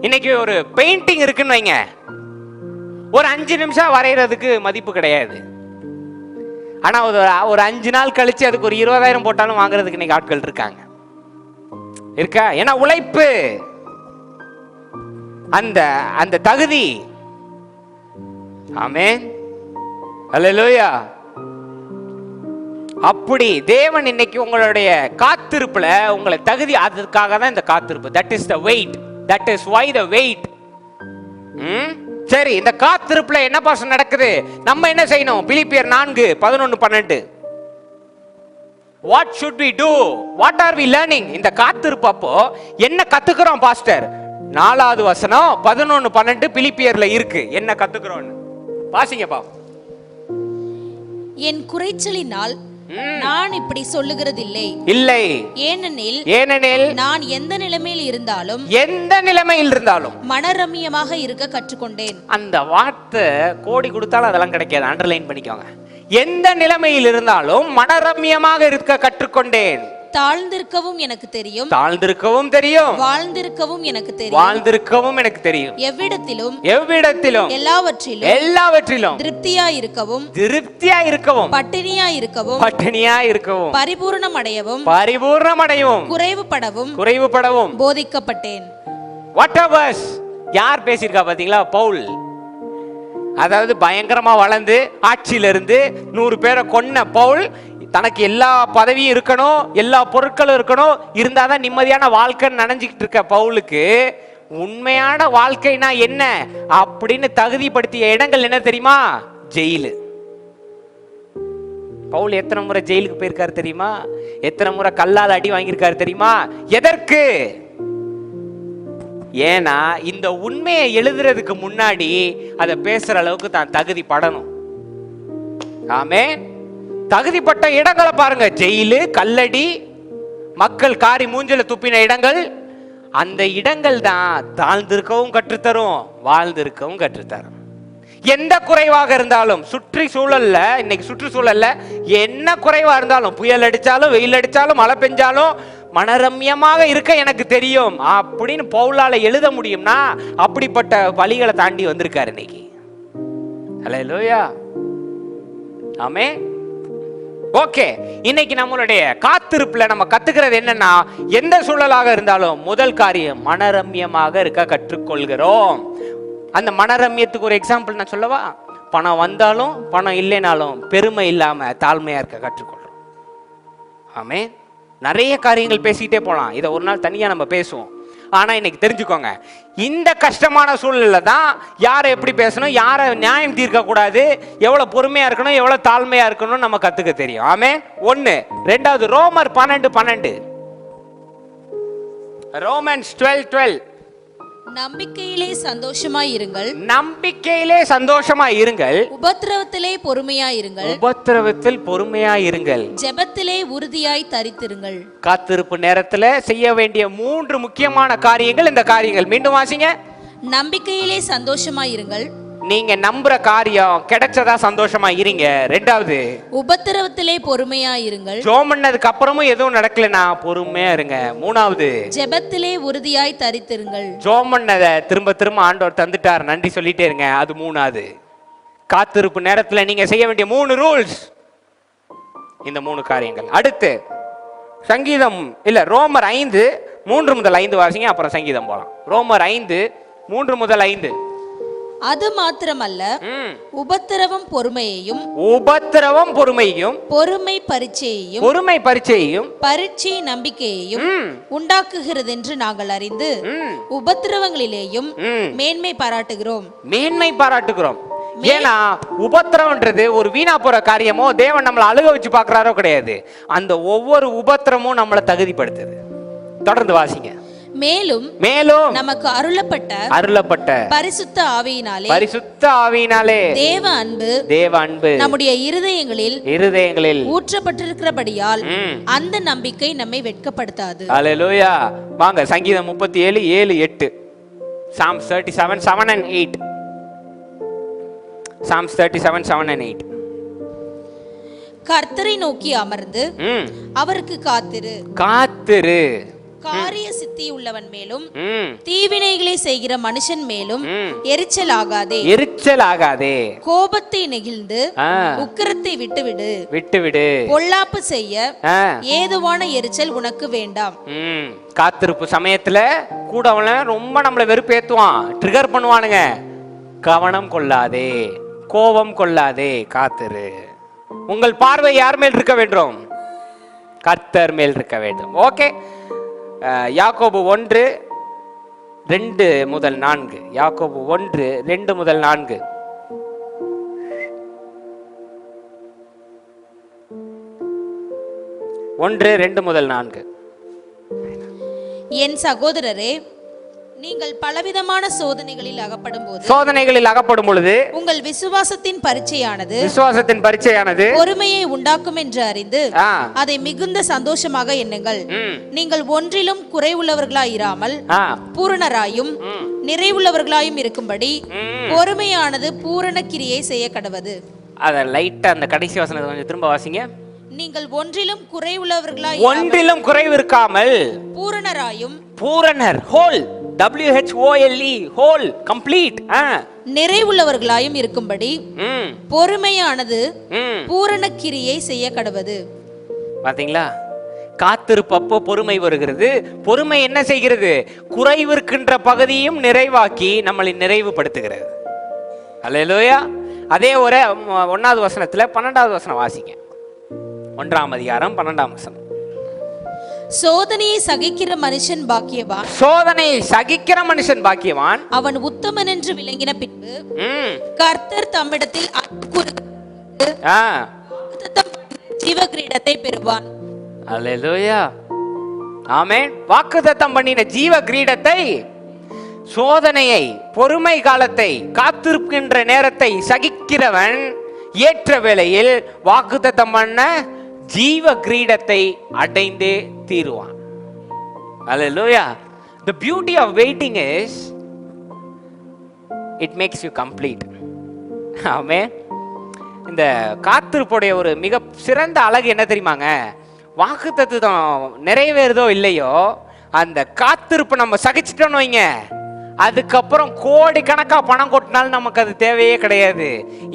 இன்னைக்கு ஒரு பெயிண்டிங் இருக்குன்னு வைங்க, ஒரு 5 நிமிஷம் வரைகிறதுக்கு மதிப்பு கிடையாது. ஆனா ஒரு 5 நாள் கழிச்சு அதுக்கு ஒரு 20,000 போட்டாலும் வாங்குறதுக்கு இன்னைக்கு ஆட்கள் இருக்காங்க, இருக்கா? ஏன்னா உழைப்பு, அந்த அந்த தகுதி. ஆமென், அல்லேலூயா. அப்படி தேவன் இன்னைக்கு உங்களுடைய காத்திருப்புல உங்களை தகுதி, அதுக்காக தான் இந்த காத்திருப்பு. That is the wait, that is why the wait. சரி, இந்த காத்திருப்புல என்ன பாசம் நடக்குது? நம்ம என்ன செய்யணும்? பிலிப்பியர் 4:11-12. What should we do? What are we learning? இந்த காத்திருப்பு அப்போ என்ன கத்துக்கிறோம் பாஸ்டர்? 4வது வசனம் 11-12 பிலிப்பியர்ல இருக்கு. என்ன கத்துக்கிறோம் வாசிங்கப்பா. என் குறைச்சலினால் நான் இப்படி சொல்லுகிறதில்லை, இல்லை, ஏனெனில் நான் எந்த நிலைமையில் இருந்தாலும் மனரம்யமாக இருக்க கற்றுக்கொண்டேன். அந்த வார்த்தை கோடி கொடுத்தாலும் அதெல்லாம் கிடைக்காது, அண்டர்லைன் பண்ணிக்கோங்க. எந்த நிலைமையில் இருந்தாலும் மனரம்யமாக இருக்க கற்றுக்கொண்டேன். தாழ்ந்திருக்கவும் எனக்கு தெரியும், வாழ்ந்திருக்கவும் எனக்கு தெரியும், எவ்விடத்திலும் எல்லாவற்றிலும் திருப்தியாயிருக்கவும் பட்டினியாயிருக்கவும் பரிபூரணமடையவும் குறைவுபடவும் போதிக்கப்பட்டேன். யார் பேசியிருக்கா பாத்தீங்களா? பவுல். அதாவது பயங்கரமா வளர்ந்து ஆட்சியிலிருந்து 100 பேரை கொன்ன பவுல், தனக்கு எல்லா பதவியும் இருக்கணும், எல்லா பொருட்களும் இருக்கணும், இருந்தாதான் நிம்மதியான வாழ்க்கைன்னு நினைஞ்சுக்கிட்டு இருக்க பவுலுக்கு உண்மையான வாழ்க்கைனா என்ன அப்படின்னு தகுதிப்படுத்திய இடங்கள் என்ன தெரியுமா? ஜெயிலு. பவுல் எத்தனை முறை ஜெயிலுக்கு போயிருக்காரு தெரியுமா? எத்தனை முறை கல்லால் அடி வாங்கியிருக்காரு தெரியுமா? எதற்கு? ஏன்னா இந்த உண்மையை எழுதுறதுக்கு முன்னாடி அதை பேசுற அளவுக்கு தான் தகுதி படணும். ஆமென். தகுதிப்பட்ட இடங்களை பாருங்க. ஜெயிலு, கல்லடி, மக்கள் காரி மூஞ்சில துப்பின இடங்கள். அந்த இடங்கள் தான் தாழ்ந்திருக்கவும் கற்றுத்தரும், வாழ்ந்திருக்கவும் கற்றுத்தரும். எந்த குறைவாக இருந்தாலும் இன்னைக்கு சுற்றுச்சூழல்ல என்ன குறைவா இருந்தாலும், புயல் அடிச்சாலும், வெயில் அடிச்சாலும், மழை பெஞ்சாலும் மனரம்யமாக இருக்க எனக்கு தெரியும் அப்படின்னு பவுலால எழுத முடியும்னா அப்படிப்பட்ட வழிகளை தாண்டி வந்திருக்காரு இன்னைக்கு. அல்லேலூயா. ஆமென். ஓகே, இன்னைக்கு நம்மளுடைய காத்திருப்புல நம்ம கத்துக்கிறது என்னன்னா, எந்த சூழலாக இருந்தாலும் முதல் காரியம் மனரம்யமாக இருக்க கற்றுக்கொள்கிறோம். அந்த மனரம்யத்துக்கு ஒரு எக்ஸாம்பிள் நான் சொல்லவா? பணம் வந்தாலும் பணம் இல்லைனாலும் பெருமை இல்லாம தாழ்மையா இருக்க கற்றுக்கொள்றோம். ஆமென். நிறைய காரியங்கள் பேசிக்கிட்டே போலாம், இதை ஒரு நாள் தனியா நம்ம பேசுவோம். ஆனா இன்னைக்கு தெரிஞ்சுக்கோங்க, இந்த கஷ்டமான சூழ்நிலை தான் யாரை எப்படி பேசணும், யாரை நியாயம் தீர்க்க கூடாது, எவ்வளவு பொறுமையா இருக்கணும், எவ்வளவு தாழ்மையா இருக்கணும் நம்ம கத்துக்க தெரியும். ஆமென். 1. 2வது ரோமர் 12:12. ரோமன்ஸ் 12:12. நம்பிக்கையிலே சந்தோஷமாயிருங்கள், உபத்திரவத்திலே பொறுமையாயிருங்கள், ஜெபத்திலே உறுதியாய் தரித்திருங்கள். காத்திருப்பு நேரத்துல செய்ய வேண்டிய 3 முக்கியமான காரியங்கள் இந்த காரியங்கள். மீண்டும் வாசிங்க. நம்பிக்கையிலே சந்தோஷமாயிருங்கள், நீங்க நம்புற காரியம் கிடைச்சதா சந்தோஷமா இருங்க. 2வது உபத்திரவத்திலே பொறுமையாயிருங்கள், ஜெபம் பண்ணதுக்கு அப்புறமும் எதுவும் நடக்கலனா பொறுமையா இருங்க. 3வது ஜெபத்திலே உறுதியாய் தரித்திருங்கள், ஜெபம் பண்ணதை திரும்ப திரும்ப ஆண்டவர் தந்துட்டார், நன்றி சொல்லிட்டே இருங்க. அது 3வது. காத்திருப்பு நேரத்துல நீங்க செய்ய வேண்டிய 3 ரூல்ஸ், இந்த 3 காரியங்கள். அடுத்து சங்கீதம் இல்ல ரோமர் 5:3-5 வாசிங்க, அப்புறம் சங்கீதம் போலாம். ரோமர் 5:3-5. அது மாத்திரமல்ல, உபத்திரவம் பொறுமையையும், பொறுமை பரீட்சையையும், பரீட்சை நம்பிக்கையையும் உண்டாக்குகிறது என்று நாங்கள் அறிந்து உபத்திரவங்களிலேயும் மேன்மை பாராட்டுகிறோம். ஏன்னா உபத்திரவன்றது ஒரு வீணா போற காரியமோ, தேவன் நம்மளை அழுக வச்சு பாக்குறாரோ கிடையாது. அந்த ஒவ்வொரு உபத்திரமும் நம்மளை தகுதிப்படுத்துது. தொடர்ந்து வாசிங்க. மேலும் நமக்கு அருளப்பட்ட பரிசுத்த ஆவியினாலே தேவ அன்பு நம்முடைய இருதயங்களில் ஊற்றப்பட்டிருக்கிறபடியால் அந்த நம்பிக்கை நம்மை வெட்கப்படுத்தாது. அல்லேலூயா. வாங்க சங்கீதம் 37:7-8. Psalms 37:7-8. Psalms 37:7-8. கர்த்தரை நோக்கி அமர்ந்து அவருக்கு காத்திரு. காரிய சித்தி உள்ளவன் மேலும் தீவினைகளை செய்கிற மனுஷன் மேலும் எரிச்சல் ஆகாதே. கோபத்தை நெகிழ்ந்து உக்கிரத்தை விட்டுவிடு. பொல்லாப்பு செய்ய ஏதுவான எரிச்சல் உனக்கு வேண்டாம். காத்திருப்பு சமயத்துல கூட ரொம்ப நம்மள வெறுப்பேத்துவான், ட்ரிகர் பண்ணுவானுங்க. கவனம் கொள்ளாதே, கோபம் கொள்ளாதே, காத்திரு. உங்கள் பார்வை யார் மேல் இருக்க வேண்டும்? கர்த்தர் மேல் இருக்க வேண்டும். ஓகே, யாக்கோபு 1:2-4. யாக்கோபு 1:2-4. என் சகோதரரே, நீங்கள் பலவிதமான சோதனைகளில் அகப்படும் பொழுது உங்கள் விசுவாசத்தின் பரீட்சையானது பொறுமையை உண்டாக்கும் என்று அறிந்து அதை மிகுந்த சந்தோஷமாக எண்ணுங்கள். நீங்கள் ஒன்றிலும் குறைவுள்ளவர்களாயிராமல் பூரணராயும் நிறைவுள்ளவர்களாயும் இருக்கும்படி பொறுமையானது பூரண கிரியை செய்ய கடவது. அத லைட்டா அந்த கடைசி வசனத்தை கொஞ்சம் திரும்ப வாசிங்க. நீங்கள் ஒன்றிலும் குறைவுள்ளவர்களாய், ஒன்றிலும் குறைவு இருக்காமல் பூரணராயும், பூரணர், ஹோல், WHOLE, ஹோல், கம்ப்ளீட், நிறைவுள்ளவர்களாயும் இருக்கும்படி பொறுமையானது பூரண கிரியை செய்ய கடவது. பாத்தீங்களா? காத்திருப்பப்போ பொறுமை வருகிறது. பொறுமை என்ன செய்கிறது? குறைவிருக்கின்ற பகுதியும் நிறைவாக்கி நம்மளை நிறைவுபடுத்துகிறது. அல்லேலூயா. அதே ஒரு 1வது வசனத்துல 12வது வசனம் வாசிங்க. 1ஆம் அதிகாரம் 12ஆம் வசனம். சோதனையை சகிக்கிற மனுஷன் பாக்கியவான். சோதனையை சகிக்கிற மனுஷன் பாக்கியவான். அவன் உத்தமன் என்று விளங்கின பின்பு கர்த்தர் தம்மிடத்தில் ஜீவ கிரீடத்தை பெறுவான். அல்லேலூயா, ஆமென். வாக்குத்தத்தம் பண்ணின ஜீவ கிரீடத்தை, சோதனையை, பொறுமை காலத்தை, காத்திருக்கின்ற நேரத்தை சகிக்கிறவன் ஏற்ற வேளையில் வாக்குத்தத்தம் பண்ண ஜீவ கிரீடத்தை அடைந்தே தீருவான். Hallelujah. The beauty of waiting is it makes you complete. ஆமென். இந்த காத்திருப்புடைய ஒரு மிக சிறந்த அழகு என்ன தெரியுமாங்க? வாக்குத்தத்தம் நிறைவேறுதோ இல்லையோ, அந்த காத்திருப்பு நம்ம சகிச்சிட்டோன்னு வைங்க, அதுக்கப்புறம் கோடி கணக்கா பணம் கொட்டினாலும் நமக்கு அது தேவையே கிடையாது.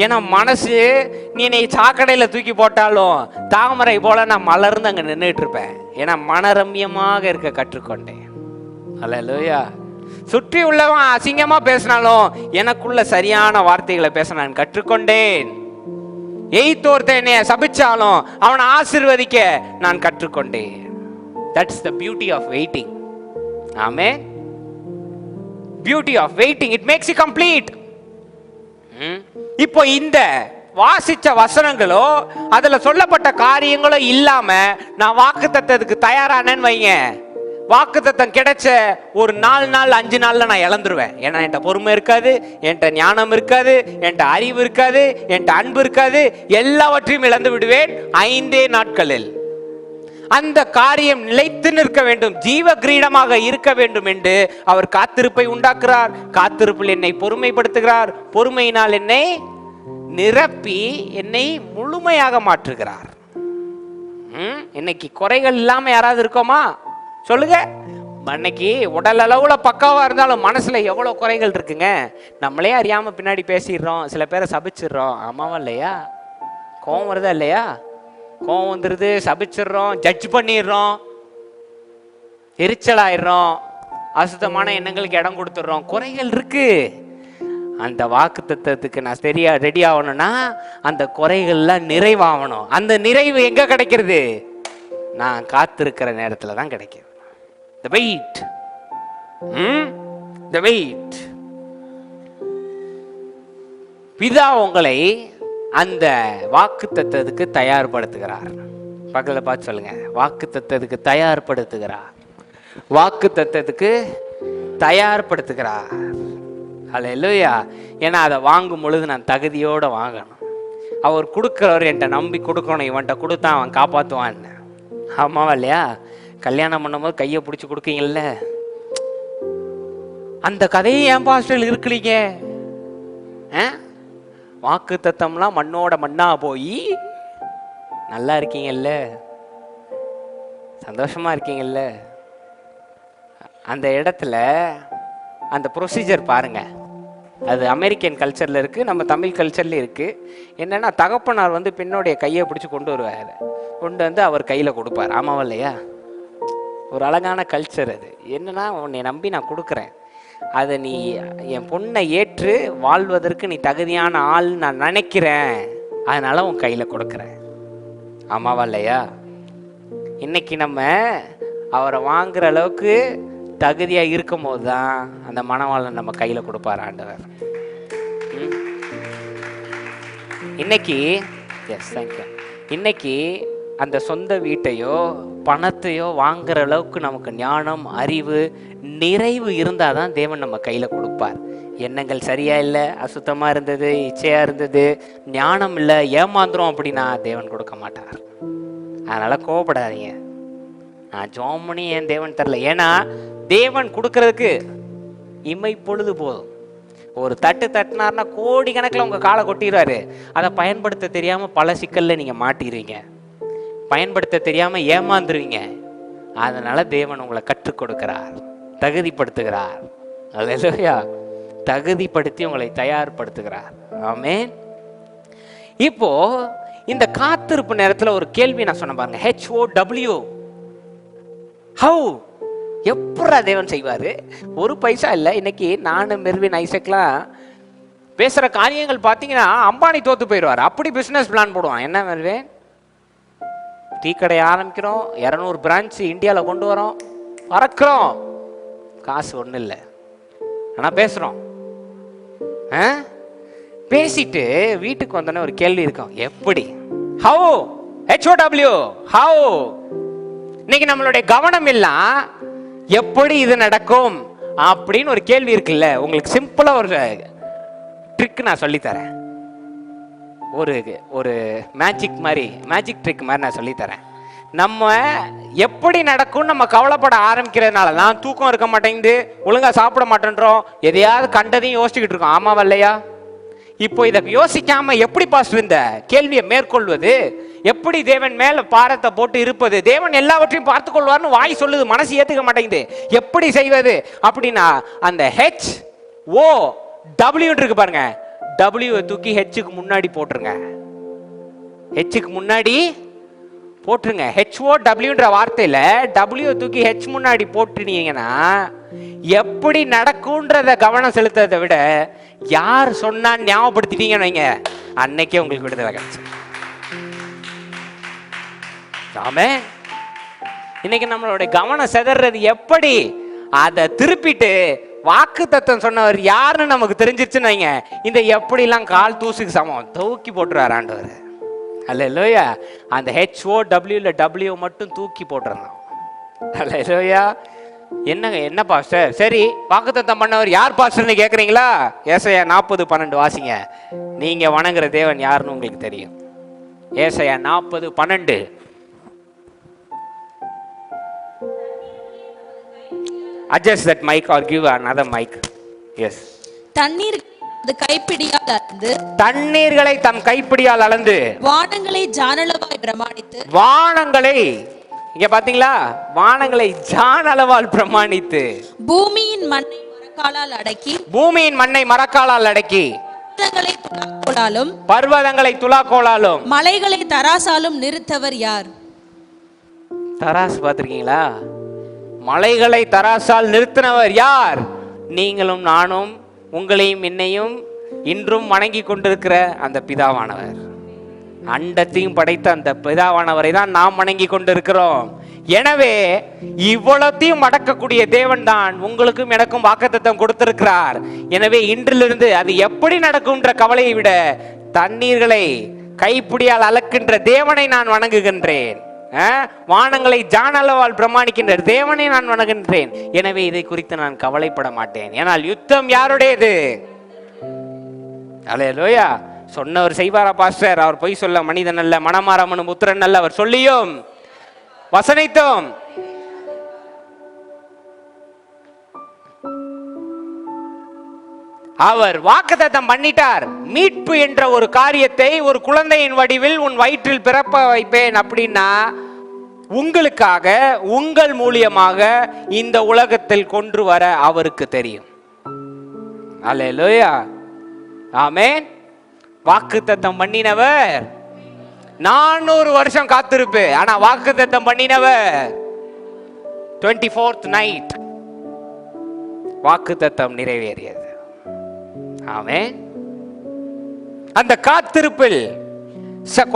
ஏன்னா மனசு, நீ என்னை சாக்கடையில தூக்கி போட்டாலும் தாமரை போல நான் மலர்ந்து அங்க நின்றுட்டு இருப்பேன். ஏன்னா மனரம்யமாக இருக்க கற்றுக்கொண்டேன். அல்லேலூயா. சுற்றி உள்ளவன் அசிங்கமா பேசினாலும் எனக்குள்ள சரியான வார்த்தைகளை பேச நான் கற்றுக்கொண்டேன். எய்த்தோர்த்த என்னைய சபிச்சாலும் அவனை ஆசீர்வதிக்க நான் கற்றுக்கொண்டேன். That's the beauty of waiting. Amen. Beauty of waiting, it makes you complete. இப்போ இந்த வாசிச்ச வசனங்களோ அதுல சொல்லப்பட்ட காரியங்களோ இல்லாம நான் வாக்குத்தத்தத்துக்கு தயாரானேன்னு வைங்க, வாக்குத்தத்தம் கிடைச்ச ஒரு 4 நாள் 5 நாள்ல நான் இழந்துருவேன். ஏன்னா என்கிட்ட பொறுமை இருக்காது, என்கிட்ட ஞானம் இருக்காது, என்கிட்ட அறிவு இருக்காது, என்கிட்ட அன்பு இருக்காது, எல்லாவற்றையும் இழந்து விடுவேன் 5 நாட்களில். அந்த காரியம் நிலைத்து நிற்க வேண்டும், ஜீவ கிரீடமாக இருக்க வேண்டும் என்று அவர் காத்திருப்பை உண்டாக்குறார். காத்திருப்பில் என்னை பொறுமைப்படுத்துகிறார், பொறுமையினால் என்னை நிரப்பி என்னை முழுமையாக மாற்றுகிறார். இன்னைக்கு குறைகள் இல்லாம யாராவது இருக்கோமா சொல்லுங்க? அன்னைக்கு உடல் அளவுல பக்காவா இருந்தாலும் மனசுல எவ்வளவு குறைகள் இருக்குங்க. நம்மளே அறியாம பின்னாடி பேசிடுறோம், சில பேரை சபிச்சிடுறோம். ஆமாவா இல்லையா? கோவம் வருதா இல்லையா? கோவம் வந்துடுது, சபிச்சிடுறோம், ஜட்ஜ் பண்ணிடுறோம், எரிச்சலாயிடுறோம், அசுத்தமான எண்ணங்களுக்கு இடம் கொடுத்துடுறோம். குறைகள் இருக்கு. அந்த வாக்குத்தத்தத்துக்கு நான் சரியா ரெடி ஆகணும்னா அந்த குறைகள்லாம் நிறைவாகணும். அந்த நிறைவு எங்க கிடைக்கிறது? நான் காத்திருக்கிற நேரத்துல தான் கிடைக்கிறது. The wait. The wait. பிதா உங்களை அந்த வாக்குத்தத்தத்துக்கு தயார்படுத்துகிறார். பக்கத்துல பார்த்து சொல்லுங்க, வாக்குத்தத்தத்துக்கு தயார்படுத்துகிறார். வாக்குத்தத்தத்துக்கு தயார்படுத்துகிறார். அல்லேலூயா. ஏன்னா அதை வாங்கும் பொழுது நான் தகுதியோட வாங்கணும். அவர் கொடுக்கிறவர் என்கிட்ட நம்பி கொடுக்கணும், இவன்கிட்ட கொடுத்தா அவன் காப்பாற்றுவான். ஆமாவா இல்லையா? கல்யாணம் பண்ணும்போது கையை பிடிச்சி கொடுக்கீங்கல்ல, அந்த கதையை ஏன் பாஸ்டர் இருக்கிறீங்க? வாக்கு தத்தம்லாம் மண்ணோட மண்ணா போய் நல்லா இருக்கீங்கல்ல, சந்தோஷமா இருக்கீங்கல்ல, அந்த இடத்துல அந்த ப்ரொசீஜர் பாருங்க. அது அமெரிக்கன் கல்ச்சரில் இருக்குது, நம்ம தமிழ் கல்ச்சர்லேயும் இருக்குது. என்னென்னா தகப்பனார் வந்து பெண்ணுடைய கையை பிடிச்சி கொண்டு வருவார், கொண்டு வந்து அவர் கையில் கொடுப்பார். ஆமாவா இல்லையா? ஒரு அழகான கல்ச்சர் அது. என்னன்னா, உன்னை நம்பி நான் கொடுக்குறேன், அதை நீ என் பொண்ணை ஏற்று வாழ்வதற்கு நீ தகுதியான ஆள் நான் நினைக்கிறேன், அதனால உன் கையில் கொடுக்குறேன். ஆமாவா இல்லையா? இன்னைக்கு நம்ம அவரை வாங்குற அளவுக்கு தகுதியாக இருக்கும் போது தான் அந்த மணவாளன் நம்ம கையில் கொடுப்பார் ஆண்டவர். இன்னைக்கு இன்னைக்கு அந்த சொந்த வீட்டையோ பணத்தையோ வாங்குற அளவுக்கு நமக்கு ஞானம், அறிவு, நிறைவு இருந்தால் தான் தேவன் நம்ம கையில் கொடுப்பார். எண்ணங்கள் சரியா இல்லை, அசுத்தமாக இருந்தது, இச்சையாக இருந்தது, ஞானம் இல்லை, ஏமாந்துரும் அப்படின்னா தேவன் கொடுக்க மாட்டார். அதனால் கோவப்படாதீங்க. நான் ஜோம் பண்ணி என் தேவன் தரல. ஏன்னா தேவன் கொடுக்கறதுக்கு இமை பொழுது போதும். ஒரு தட்டு தட்டினார்னா கோடி கணக்கில் உங்கள் காலை கொட்டிடுவாரு. அதை பயன்படுத்த தெரியாமல் பல சிக்கலில் நீங்கள் மாட்டிடுவீங்க, பயன்படுத்த தெரியாமல் ஏமாந்துருவீங்க. அதனால் தேவன் உங்களை கற்றுக் கொடுக்கிறார், தகுதிப்படுத்துகிறார். அல்லேலூயா. தகுதிப்படுத்தி உங்களை தயார்படுத்துகிறார். ஆமென். இப்போ இந்த காத்திருப்பு நேரத்தில் ஒரு கேள்வி நான் சொன்ன பாருங்க. HOW, ஹவு, எப்படா தேவன் செய்வாரு? ஒரு பைசா இல்லை. இன்னைக்கு நானும் மெர்வின் ஐசக்லாம் பேசுகிற காரியங்கள் பார்த்தீங்கன்னா அம்பானி தோத்து போயிடுவார். அப்படி பிஸ்னஸ் பிளான் போடுவான். என்ன மெர்வின், டீ கடையை ஆரம்பிக்கிறோம், 200 பிரான்ச் இந்தியாவில் கொண்டு வரோம், பறக்கிறோம், காசு ஒன்றும் இல்லை, ஆனால் பேசுகிறோம். பேசிட்டு வீட்டுக்கு வந்தோன்னே ஒரு கேள்வி இருக்கும், எப்படி? How, HOW, how. இன்னைக்கு நம்மளுடைய கவனம் எல்லாம் எப்படி இது நடக்கும் அப்படின்னு ஒரு கேள்வி இருக்குல்ல. உங்களுக்கு சிம்பிளா ஒரு ட்ரிக் நான் சொல்லித்தரேன். ஒரு மேஜிக் ட்ரிக் மாதிரி நான் சொல்லித்தரேன். நம்ம எப்படி நடக்கும் நம்ம கவலைப்பட ஆரம்பிக்கிறதுனால தான் தூக்கம் இருக்க மாட்டேங்குது, ஒழுங்கா சாப்பிட மாட்டேன்றோம், எதையாவது கண்டதையும் யோசிச்சுக்கிட்டு இருக்கோம். ஆமாவா இல்லையா? இப்போ இதை யோசிக்காம எப்படி பாஸ்டர் இந்த கேள்வியை மேற்கொள்வது? எப்படி தேவன் மேல பாரத்தை போட்டு இருப்பது? தேவன் எல்லாவற்றையும் பார்த்து கொள்வார்னு வாய் சொல்லுது, மனசு ஏத்துக்க மாட்டேங்குது. எப்படி செய்வது அப்படின்னா, அந்த HOW இருக்கு பாருங்க, W தூக்கி Hக்கு முன்னாடி போட்டுருங்க. Hக்கு முன்னாடி போட்டுருங்க. HOWன்ற வார்த்தையில W தூக்கி H முன்னாடி போட்டுனீங்கன்னா எப்படி நடக்கும்ன்றத கவனம் செலுத்துறதை விட யார் சொன்னா ஞாபகப்படுத்திட்டீங்கன்னு வைங்க, அன்னைக்கே உங்களுக்கு விடுதலை கிடைச்சு. ஆமென். இன்னைக்கு நம்மளுடைய கவனம் சிதறது எப்படி? அதை திருப்பிட்டு வாக்குத்தத்தம் சொன்னவர் யாருன்னு நமக்கு தெரிஞ்சிருச்சுன்னு வைங்க, இந்த எப்படிலாம் கால் தூசுக்கு சமம் தூக்கி போட்டுருவார் ஆண்டவர். அல்லேலூயா. அந்த HOWல W மட்டும் தூக்கி போட்டுறோம். அல்லேலூயா. என்ன பாஸ்டர்? சரி, வாக்குத்தத்தம் பண்ணவர் யார் பாஸ்டர்னு கேட்குறீங்களா? ஏசாயா 40:12 வாசிங்க. நீங்க வணங்குற தேவன் யாருன்னு உங்களுக்கு தெரியும். ஏசாயா 40:12. Adjust that mic or give another mic. Yes. தண்ணீர்களை தம் கைப்பிடியால் அளந்து வானங்களை ஜானளவாய் பிரமாணித்து, வானங்களை இங்க பாத்தீங்களா, வானங்களை ஜானளவால் பிரமாணித்து, பூமியின் மண்ணை மரக்காலால் அடக்கி, பர்வதங்களை துலாக்கோலாலும் மலைகளை தராசாலும் நிறுத்தவர் யார்? தராசு பார்த்திருக்கீங்களா? மலைகளை தராசால் நிறுத்தினவர் யார்? நீங்களும் நானும், உங்களையும் என்னையும் இன்றும் வணங்கி கொண்டிருக்கிற அந்த பிதாவானவர். அண்டத்தையும் படைத்த அந்த பிதாவானவரை தான் நாம் வணங்கி கொண்டிருக்கிறோம். எனவே இவ்வளத்தையும் அடக்கக்கூடிய தேவன் தான் உங்களுக்கும் எனக்கும் வாக்குத்தத்தம் கொடுத்திருக்கிறார். எனவே இன்றிலிருந்து அது எப்படி நடக்கும்ன்ற கவலையை விட தண்ணீர்களை கைப்பிடியால் அளக்கின்ற தேவனை நான் வணங்குகின்றேன். வானங்களை ஜானளவால் பிரமாணிக்கின்ற தேவனை நான் வணங்குகின்றேன். எனவே இதை குறித்து நான் கவலைப்பட மாட்டேன். ஏனால் யுத்தம் யாருடையது? அல்லேலூயா. சொன்னவர் செய்வாரா பாஸ்டர்? அவர் பொய் சொல்ல மனிதன் அல்ல, மனமாரமனும் புத்திரன் அல்ல. அவர் சொல்லியும் வசனித்தோம். அவர் வாக்குத்தத்தம் பண்ணிட்டார். மீட்பு என்ற ஒரு காரியத்தை ஒரு குழந்தையின் வடிவில் உன் வயிற்றில் பிறப்ப வைப்பேன் அப்படின்னா உங்களுக்காக உங்கள் மூலியமாக இந்த உலகத்தில் கொண்டு வர அவருக்கு தெரியும். அல்லேலூயா, ஆமென். வாக்குத்தத்தம் பண்ணினவர் 400 வருஷம் காத்திருப்பு, ஆனா வாக்குத்தத்தம் பண்ணினவர் 24th நைட் வாக்குத்தத்தம் நிறைவேறியது. ஆமென். அந்த காத்திருப்பில்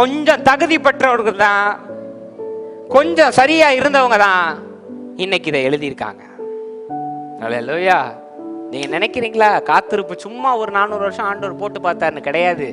கொஞ்சம் தகுதி பெற்றவர்கள் தான், கொஞ்சம் சரியா இருந்தவங்க தான் இன்னைக்கு இதை எழுதியிருக்காங்க. அல்லேலூயா. நீங்க நினைக்கிறீங்களா காத்திருப்பு சும்மா ஒரு 400 வருஷம் ஆண்டவர் போட்டு பார்த்தாருன்னு? கிடையாது.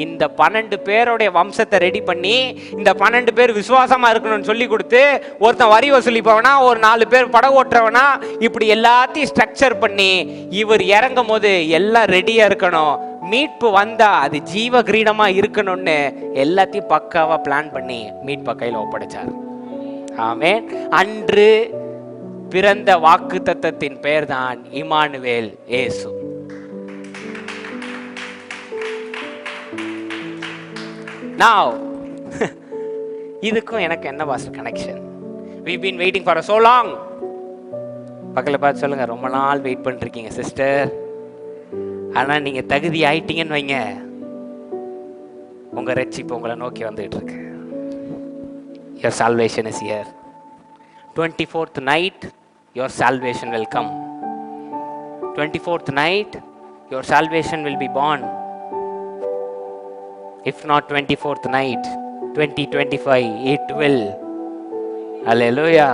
இந்த 12 பேருடைய வம்சத்தை ரெடி பண்ணி, இந்த 12 பேர் விசுவாசமா இருக்கணும்னு சொல்லி கொடுத்து, ஒருத்தன் வரி வசூலிப்பவனா, ஒரு 4 பேர் படகு ஓட்டுறவனா, இப்படி எல்லாத்தையும் ஸ்ட்ரக்சர் பண்ணி இவர் இறங்கும் போது எல்லாம் ரெடியா இருக்கணும், மீட்பு வந்தா அது ஜீவ கிரீடமா இருக்கணும்னு எல்லாத்தையும் பக்காவா பிளான் பண்ணி மீட்பு கையில் ஒப்படைச்சார். ஆமென். அன்று பிறந்த வாக்கு தத்தத்தின் பெயர் தான் இமானுவேல், இயேசு. Now இதுக்கும் எனக்கு என்ன pastor connection? We've been waiting for so long. பக்கத்துல பார்த்து சொல்லுங்க, ரொம்ப நாள் வெயிட் பண்ணிருக்கீங்க சிஸ்டர். ஆனா நீங்க தகுதி ஆயிட்டீங்கன்னு வைங்க, உங்க ரட்சிப்பு உங்களை நோக்கி வந்துட்டு இருக்கு. Your salvation is here. 24th night your salvation will come. 24th night your salvation will be born. If not 24th night, 2025 it will. Hallelujah.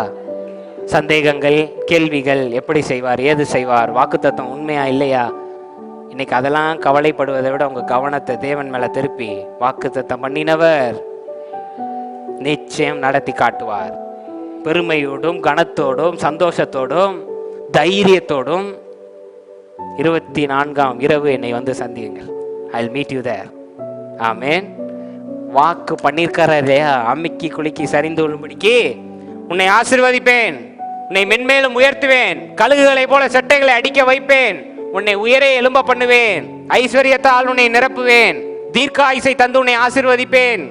சந்தேகங்கள், கேள்விகள், எப்படி செய்வார், ஏது செய்வார், வாக்குத்தத்தம் உண்மையா இல்லையா, இன்னைக்கு அதெல்லாம் கவலைப்படுவதை விட உங்க கவனத்தை தேவன் மேல திருப்பி, வாக்குத்தத்தம் பண்ணினவர் நிச்சயம் நடத்தி காட்டுவார். பெருமையோடும் கனத்தோடும் சந்தோஷத்தோடும் தைரியத்தோடும் 24ஆம் இரவு என்னை வந்து சந்தியுங்கள். I'll meet you there. ஆமென். வாக்கு பண்ணிருக்காரா இல்லையா? அம்மிக்கு குலுக்கி சரிந்து கொள்ளும்படிக்கு உன்னை ஆசீர்வதிப்பேன், உன்னை மென்மேலும் உயர்த்துவேன், கழுகுகளை போல சட்டைகளை அடிக்க வைப்பேன், உன்னை உயரே எழும்ப பண்ணுவேன், ஐஸ்வர்யத்தால் உன்னை நிரப்புவேன், தீர்க்க ஆயுசை தந்து உன்னை ஆசீர்வதிப்பேன்.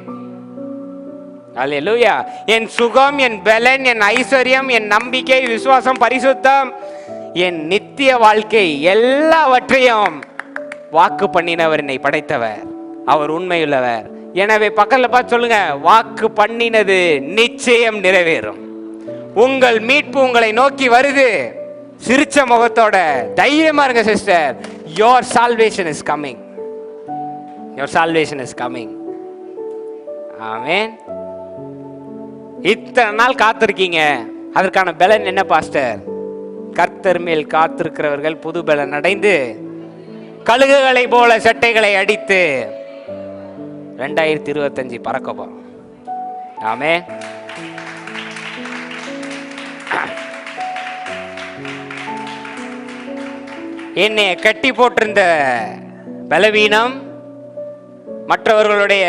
அல்லேலூயா. என் சுகம், என் பலன், என் ஐஸ்வர்யம், என் நம்பிக்கை, விசுவாசம், பரிசுத்தம், என் நித்திய வாழ்க்கை எல்லாவற்றையும் வாக்கு பண்ணினவர் என்னை படைத்தவர், அவர் உண்மையுள்ளவர். எனவே பக்கத்துல பார்த்து சொல்லுங்க, வாக்கு பண்ணினது நிச்சயம் நிறைவேறும். உங்கள் மீட்பு உங்களை நோக்கி வருது. சிரிச்ச முகத்தோட தைரியமா இருங்க sister. Your salvation is coming. Your salvation is coming. ஆமென். இத்தனை நாள் காத்திருக்கீங்க, அதற்கான பலன் என்ன பாஸ்டர்? கர்த்தர் மேல் காத்திருக்கிறவர்கள் புது பலன் அடைந்து கழுகுகளை போல சட்டைகளை அடித்து 2025 பறக்க போறோம். ஆமென். என்னை கட்டி போட்டிருந்த பலவீனம், மற்றவர்களுடைய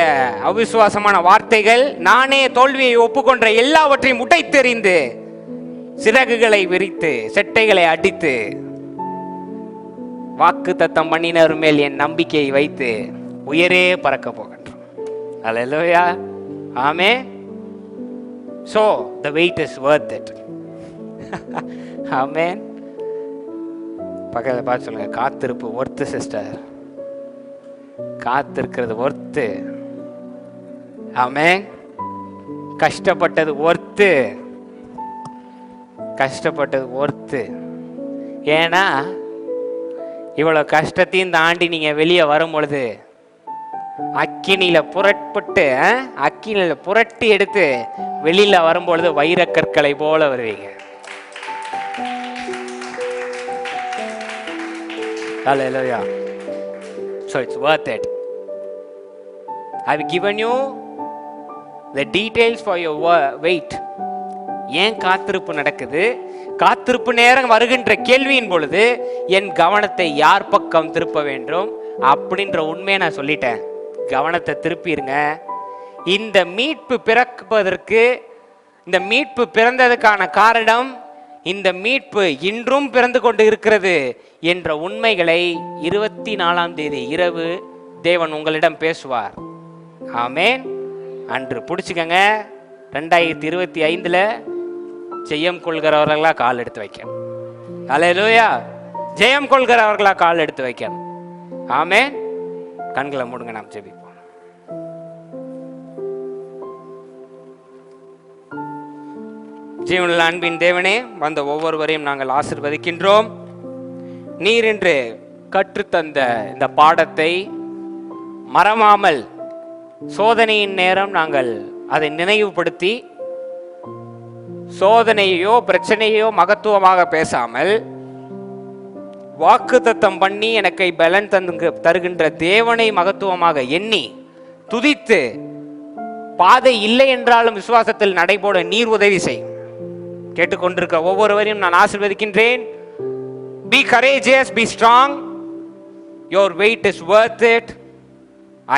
அவிசுவாசமான வார்த்தைகள், நானே தோல்வியை ஒப்புக்கொண்ட எல்லாவற்றையும் உடைத்தெறிந்து சிறகுகளை விரித்து செட்டைகளை அடித்து வாக்கு தத்தம் பண்ணினர் மேல் என் நம்பிக்கையை வைத்து உயரே பறக்க போகின்றோம். அல்லேலூயா. ஆமென். So the wait is worth it. ஆமென். பக்கத்துல பார்த்து சொல்லுங்க, காத்திருப்பு ஒர்த்து சிஸ்டர். காத்திருக்கிறது ஒர்த்து. ஆமென். கஷ்டப்பட்டது ஒர்த்து. கஷ்டப்பட்டது ஒர்த்து. ஏன்னா இவ்வளவு கஷ்டத்தையும் தாண்டி நீங்க வெளியே வரும் பொழுது அக்கினியில புரட்டி எடுத்து வெளியில வரும்பொழுது வைரக்கற்களை போல வருவீங்க. Hallelujah. So it's worth it. I've given you the details for your wait. ஏன் காத்திருப்பு நடக்குது, காத்திருப்பு நேரம் வருகின்ற கேள்வியின் பொழுது என் கவனத்தை யார் பக்கம் திருப்ப வேண்டும் அப்படின்ற உண்மையை நான் சொல்லிட்டேன். கவனத்தை திருப்பிடுங்க. இந்த மீட்பு பிறப்பதற்கு, இந்த மீட்பு பிறந்ததுக்கான காரணம், இந்த மீட்பு இன்றும் பிறந்து கொண்டு இருக்கிறது என்ற உண்மைகளை 24ஆம் தேதி இரவு தேவன் உங்களிடம் பேசுவார். ஆமென். அன்று பிடிச்சுக்கங்க. 2025 ஜெயம் கொள்கிறவர்களா கால் எடுத்து வைக்கணும். அல்லேலூயா. ஜெயம் கொள்கிறவர்களா கால் எடுத்து வைக்கணும். ஆமென். கண்களை மூடுங்க, நாம் ஜெபிப்போம். ஜீவனுள்ள அன்பின் தேவனே, வந்த ஒவ்வொருவரையும் நாங்கள் ஆசீர்வதிக்கின்றோம். நீர் இன்று கற்றுத்தந்த இந்த பாடத்தை மறவாமல் சோதனையின் நேரம் நாங்கள் அதை நினைவுபடுத்தி சோதனையோ பிரச்சனையோ மகத்துவமாக பேசாமல் வாக்குத்தத்தம் பண்ணி எனக்கு பலன் தருகின்ற தேவனை மகத்துவமாக எண்ணி துதித்து பாதை இல்லை என்றாலும் விசுவாசத்தில் நடைபோட நீர் உதவி செய்யும். கேட்டுக்கொண்டிருக்க ஒவ்வொருவரையும் நான் ஆசீர்வதிக்கின்றேன். Be courageous, be strong. Your weight is worth it.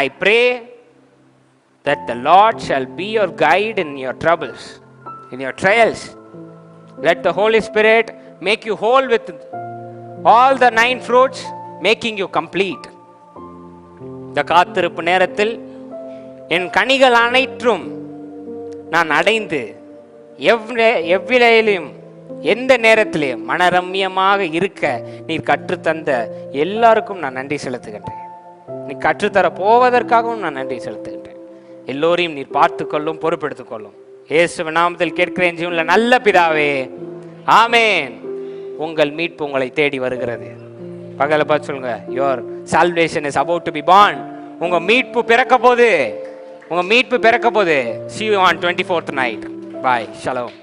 I pray that the Lord shall be your guide in your troubles, in your trials. Let the Holy Spirit make you whole with all the 9 fruits, making you complete. இந்த காத்திருப்பு நேரத்தில் என் கனிகள் அனைத்தும் நான் அடைந்து எவ்விலையிலும் எந்த நேரத்திலேயும் மனரம்யமாக இருக்க நீர் கற்றுத்தந்த எல்லாருக்கும் நான் நன்றி செலுத்துகின்றேன். நீ கற்றுத்தர போவதற்காகவும் நான் நன்றி செலுத்துகின்றேன். எல்லோரையும் நீர் பார்த்துக்கொள்ளும், பொறுப்பெடுத்துக் கொள்ளும். இயேசு நாமத்தில் கேட்கிறேன் ஜீவனுள்ள நல்ல பிதாவே, ஆமென். உங்கள் மீட்பு உங்களை தேடி வருகிறது. பகல பார்த்து சொல்லுங்க, your salvation is about to be born. உங்க மீட்பு பிறக்க போகுது. உங்க மீட்பு பிறக்க போகுது. See you on 24th night. Bye. Shalom.